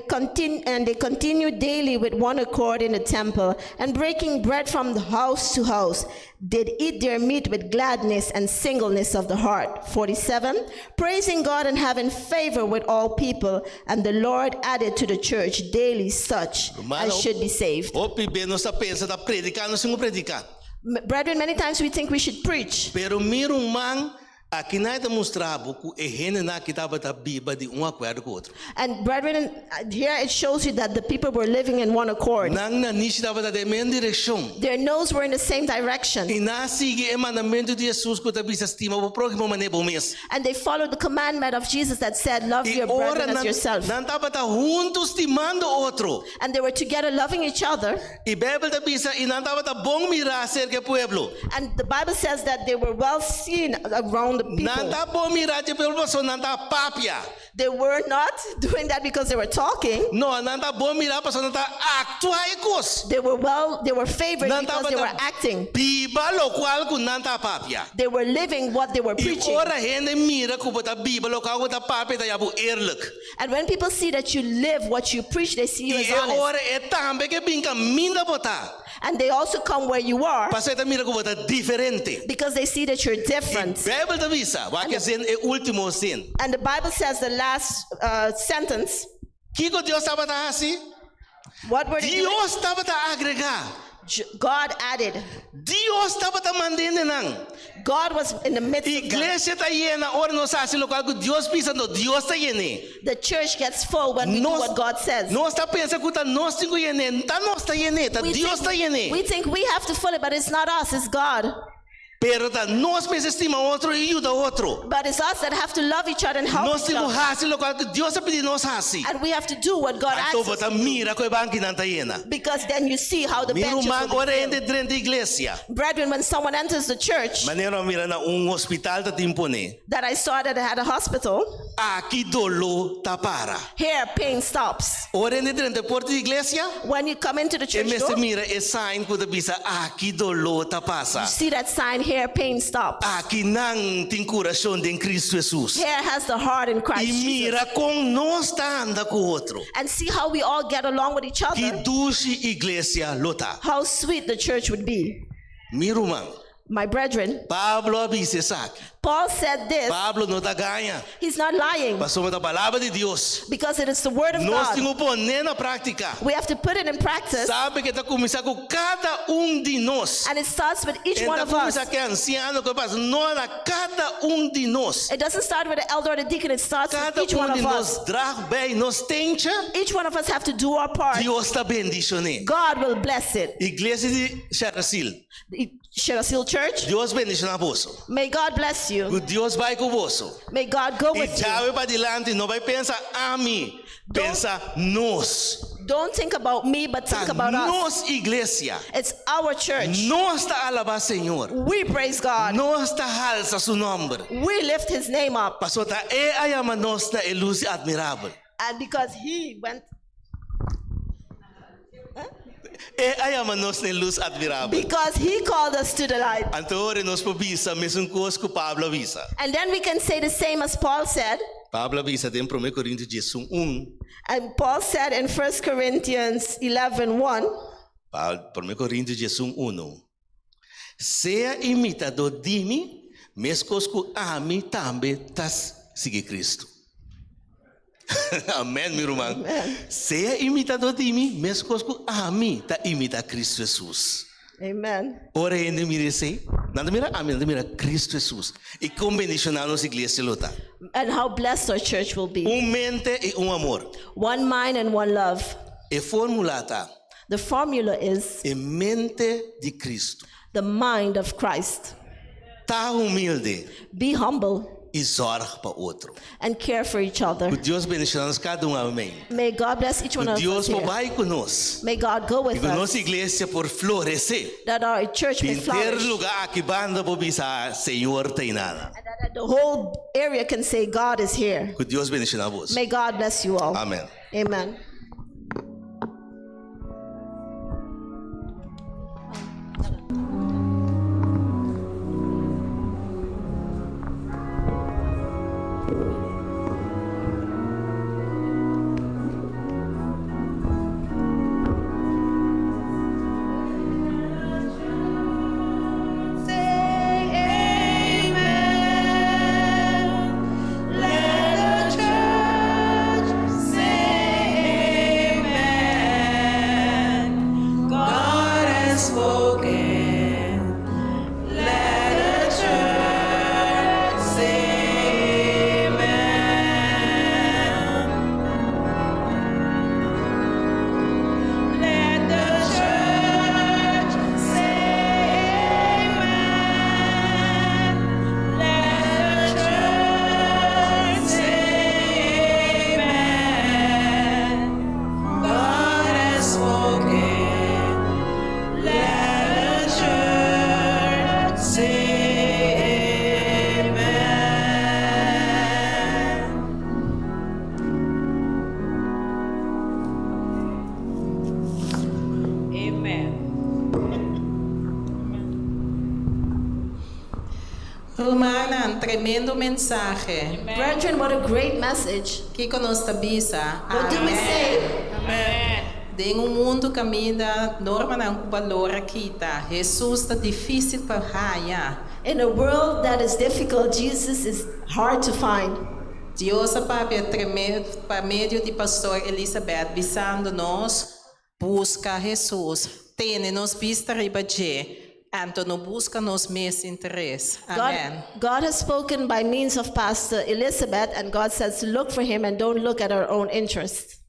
continued daily with one accord in the temple, and breaking bread from the house to house, did eat their meat with gladness and singleness of the heart. 47, praising God and having favor with all people, and the Lord added to the church daily such as should be saved. Brethren, many times we think we should preach. Pero miro man aqui não é demonstrado que a gente não estava viva de acordo com o outro. And brethren, here it shows you that the people were living in one accord. Não estava da mesma direção. Their nose were in the same direction. E não sigue o mandamento de Jesus que está estima o próximo maneira bom mês. And they followed the commandment of Jesus that said, love E your ora brethren as yourself. não estava juntos estimando outro. And they were together loving each other. E Bíblia diz e não estava bom mirar cerca do pueblo. And the Bible says that they were well seen around the Não people. está bom mirar de pueblo, só não está papia. They were not doing that because they were talking. Não está bom mirar, só não está actuaicos. They were favored because they were acting. Biba lo qual que não está papia. They were living what they were E preaching. ora gente mira que bota Bíblia lo qual que está papia da yabu eerlijk. And when people see that you live what you preach, they see you as E honest. ora é também que binca minda botar. And they also come where you are Paseta mira que bota diferente. because they see that you're different. Bíblia da visa, vai que zen é último sin. And the Bible says the last sentence, Que Deus estava assim? What were they doing? Dios dapat agregar. God added. Dios dapat mandene nang. God was in the midst of them. Iglesia ta llena, ora nos hace lo cual Dios pisando, Dios ta llene. The church gets full when we do what God says. Nos ta pensa que nos tingo llene, ta nos ta llene, ta Dios ta llene. We think we have to fill it, but it's not us, it's God. Pero ta nos me estima otro y ayuda otro. But it's us that have to love each other and help Nos each tingo other. hace lo cual Dios ta pidi nos hace. And we have to do what God asks Ato us ta to do. mira ko banki nan ta llena. Because then you see how the Miro benches man will ora be ende filled. drente iglesia. Brethren, when someone enters the church Manero mira na hospital ta timpone. that I saw that had a hospital, Aqui dolo ta para. here pain stops. Ora ende drente porta de iglesia. When you come into the E church me door, mira e sign ko ta bisa aqui dolo ta pasa. you see that sign here, pain stops. Aqui nang tem coração de Cristo Jesus. Here has the heart in Christ E Jesus. mira com nós tá anda com o outro. And see how we all get along with each Que other. dulce igreja lota. How sweet the church would be. Mira, irmão. My brethren, Pablo avisa sabe. Paul said this. Pablo não tá ganha. He's not lying Passou da palavra de Deus. because it is the word of Nós God. temos que pôr na prática. We have to put it in practice, Sabe que tá começar com cada de nós. and it starts with each Ele one tá of us. começar que é anciano que passa. Não a cada de nós. It doesn't start with the elder or the deacon, it starts with Cada each one de of us. nós drag bem, nós tenta. Each one of us have to do our part. Deus está bendicionando. God will bless it. Igreja de Cher Asile. The Cher Asile Church, Deus bendiciona você. may God bless you. Deus vai com você. May God go E with já you. vai para adiante, não vai pensar a mim, pensa nós. Don't think about me, but think Tá about us. nós igreja. It's our church. Nós está alabar Senhor. We praise God. Nós está alça seu nome. We lift his name up. Pastor tá aí ama nós na luz admirável. And because he went, Aí ama nós na luz admirável. because he called us to the light. Antore nós pobisa, mesmo coisa que Pablo avisa. And then we can say the same as Paul said. Pablo avisa em 1 Coríntios 11. And Paul said in 1 Corinthians 11:1, 1 Coríntios 11. Seja imitador de mim, mesmo que a mim também tas sigue Cristo. Amém, meu irmão. Seja imitador de mim, mesmo que a mim tá imita Cristo Jesus. amen. Ora ainda mira assim, nada mira a mim, nada mira Cristo Jesus. E como bendicionar nossa igreja luta. And how blessed our church will be. Mente e amor. One mind and one love. E formulá tá. The formula is E mente de Cristo. the mind of Christ. Tá humilde Be humble e zorga para outro. and care for each other. Que Deus bendicionar cada amém. May God bless each one Que of us Deus here. vai conosco. May God go E with que us. nossa igreja por florescer. That our church may Em ter flourish. lugar que banda por pisar, Senhor tem nada. And that the whole area can say God is here. Que Deus bendicionar vos. May God bless you all. Amém. Amen. Romana, un tremendo mensaje. Brethren, what a great message. Que nos avisa. What did we say? Em mundo caminha, norma não valora kita. Jesus está difícil para raya. In a world that is difficult, Jesus is hard to find. Deus a papai tremendo para meio de pastor Elizabeth visando nós busca Jesus, tiene nos vista ribaje, anto no busca nos mes interesse. Amen. God has spoken by means of Pastor Elizabeth, and God says to look for him and don't look at our own interests.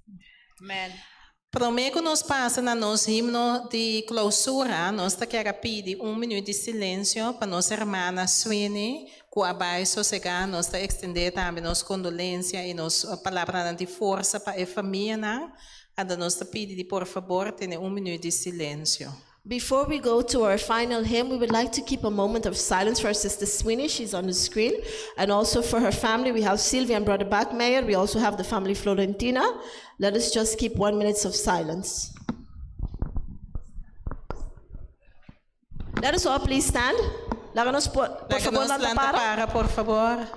Promego nos passa na nos himno de clausura, nós ta quero pedir minuto de silêncio para nossa irmã Sweeney, com a base sossegar, nós ta extender também nos condolência e nos palavra de força para a família, e nós ta pedir por favor tenha minuto de silêncio. Before we go to our final hymn, we would like to keep a moment of silence for our sister Sweeney. She's on the screen. And also for her family, we have Sylvia and Brother Bachmeyer. We also have the family Florentina. Let us just keep 1 minute of silence. Let us all please stand. Láganos por favor, Láganos para, por favor.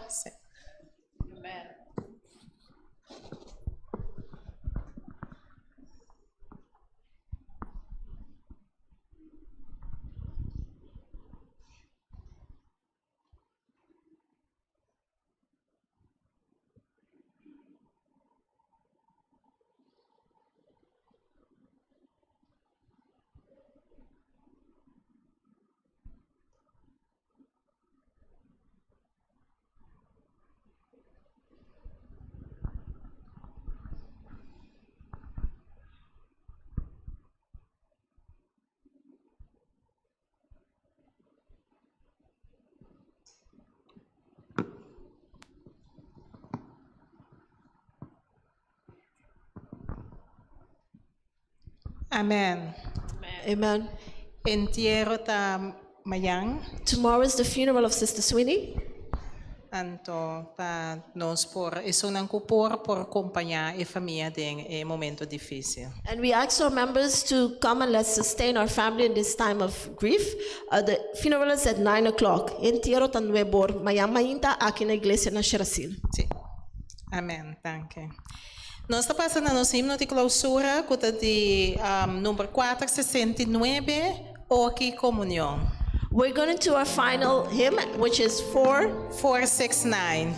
Amen. Amen. Entierro ta mayang, Tomorrow is the funeral of Sister Sweeney. anto pa nos por isunang kupor por acompañar a família ding e momento difícil. And we ask our members to come and let's sustain our family in this time of grief. The funeral is at 9 o'clock. Entierro tan nuebor, mayang mayinta aqui na iglesia na Cher Asile. Sim. Amen. Danke. Nós está passando nos himno de clausura, cuta de número 469, ou aqui comunhão. We're going to our final hymn, which is 469.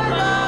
Salva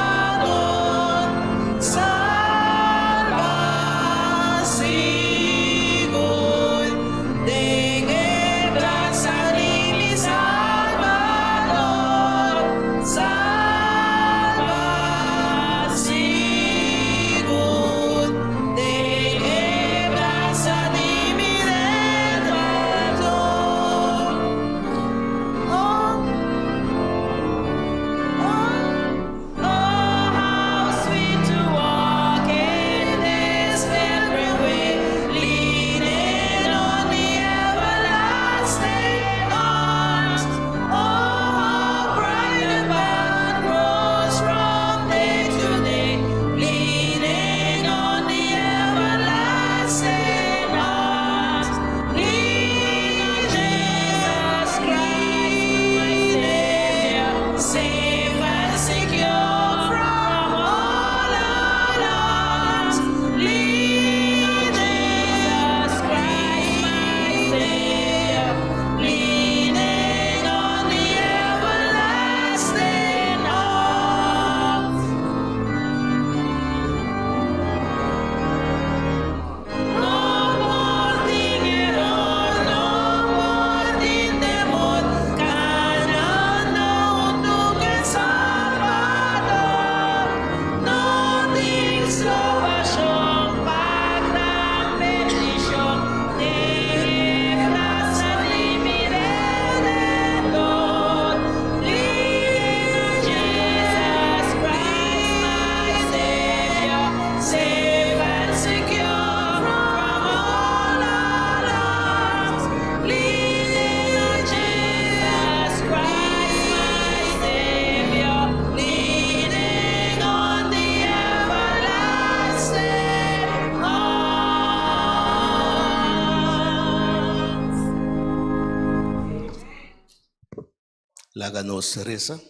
Laga-nos reza.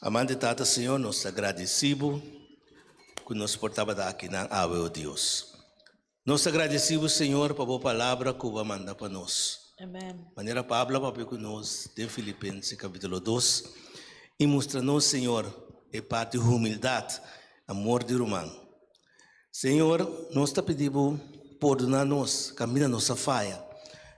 Amante Tata, Senhor, nós agradecemos que nos portava daqui na ave, ó Deus. Nós agradecemos, Senhor, por a boa palavra que vai mandar para nós. Amen. Maneira Pablo, papai conosco, de Filipenses, capítulo 2, e mostra-nos, Senhor, a parte de humildade, amor de irmão. Senhor, nós te pedimos, perdonar-nos, camina nossa falha.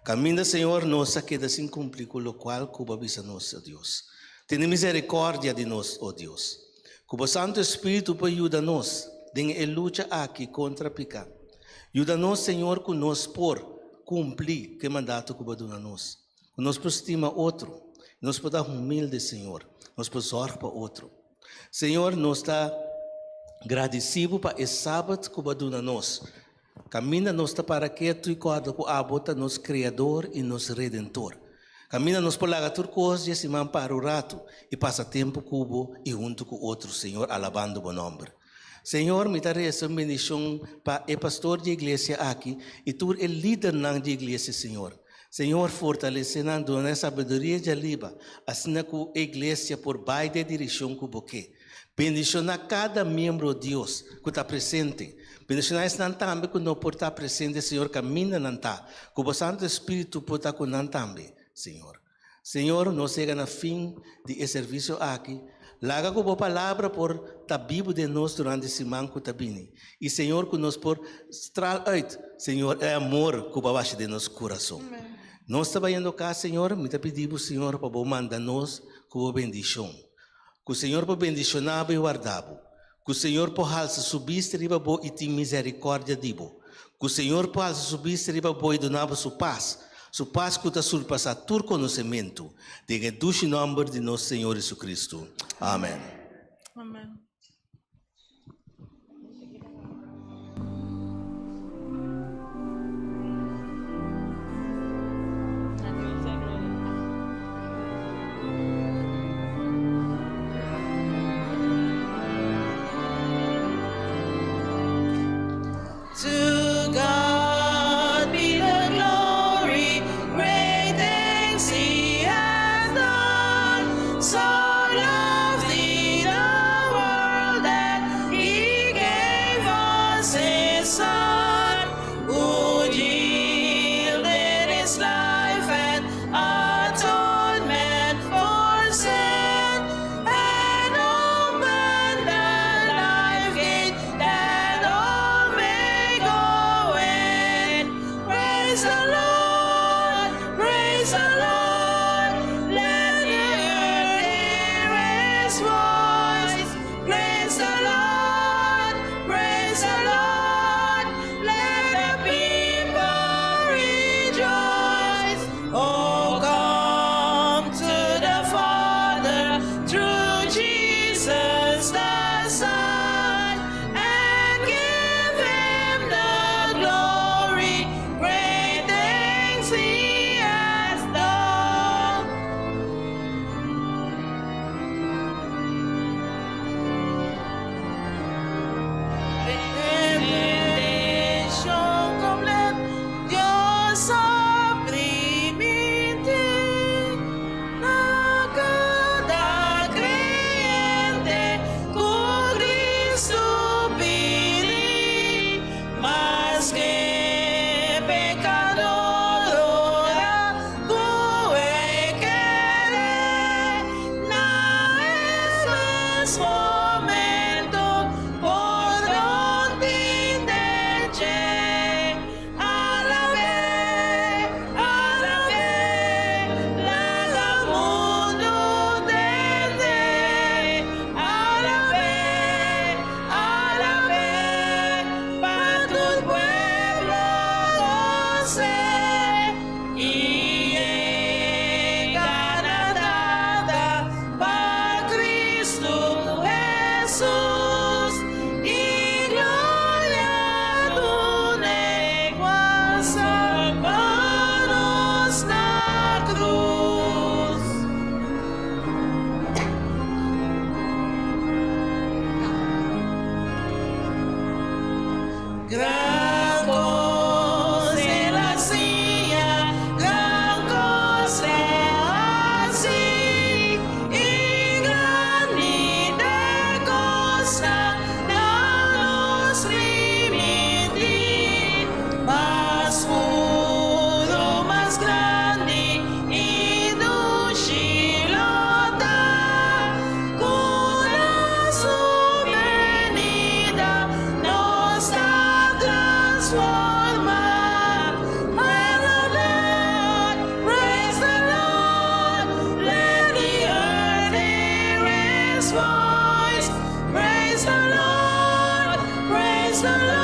Camina, Senhor, nossa queda sem cumprir com o qual Cuba visa-nos, ó Deus. Tenha misericórdia de nós, ó Deus. Cuba Santo Espírito para ajudar-nos, em luta aqui contra o pecado. Ajuda-nos, Senhor, que nós por cumprir que mandato Cuba dona-nos. Que nós por estima outro. Nós por dar humilde, Senhor. Nós por sorte para outro. Senhor, nós está agradecido para esse Sabat que Cuba dona-nos. Camina nos para que tu e corda com a bota nos Criador e nos Redentor. Camina nos por lá tur coisas e man para o rato e passa tempo cubo e junto com outro Senhor alabando o bom nome. Senhor, me dá essa bendição para o pastor de igreja aqui e tu é líder na igreja, Senhor. Senhor, fortalecendo a sabedoria de liba, assim que a igreja por baixo da direção que você. Bendiciona cada membro de Deus que está presente. Bendiciona esse também que não pode estar presente, Senhor, caminha não está. Que o Santo Espírito pode estar com nós também, Senhor. Senhor, nós chegamos no fim de serviço aqui. Laga com a palavra por tabibo de nós durante esse manco Bini. E Senhor, que nós por estral out, Senhor, é amor que baixa de nosso coração. Nós trabalhando cá, Senhor, me pedimos, Senhor, para mandar-nos com a bendição. Que o Senhor por bendicionar e guardar. Que o Senhor por halsa subiste riba bo e tem misericórdia dibo. Que o Senhor por halsa subiste riba bo e donava sua paz. Sua paz que está surpassa todo conhecimento. Diga o nome de nosso Senhor Jesus Cristo. Amém. Amen. To God be the glory, great things He has done. So loved He the world that He gave us His Son, who yielded His life and atonement for sin, and opened the life gate that all may go in. Praise the Lord, praise the Lord. Let the earth hear His voice. Praise the Lord, praise the Lord. Let the people rejoice. Oh, come to the Father through Jesus the Son, and give Him the glory. Great things He has done. Bendición completa, Dios oprimiente, a cada creyente, con Cristo Bini, más que pecador, ora, cue querer, na es momento, por donde intenche, alabe, la mundo desde, alabe, para tu pueblo goce, y gana nada para Cristo Jesús, y gloria a tu negua salvanos la cruz. Gran cosa la silla, gran cosa praise the Lord.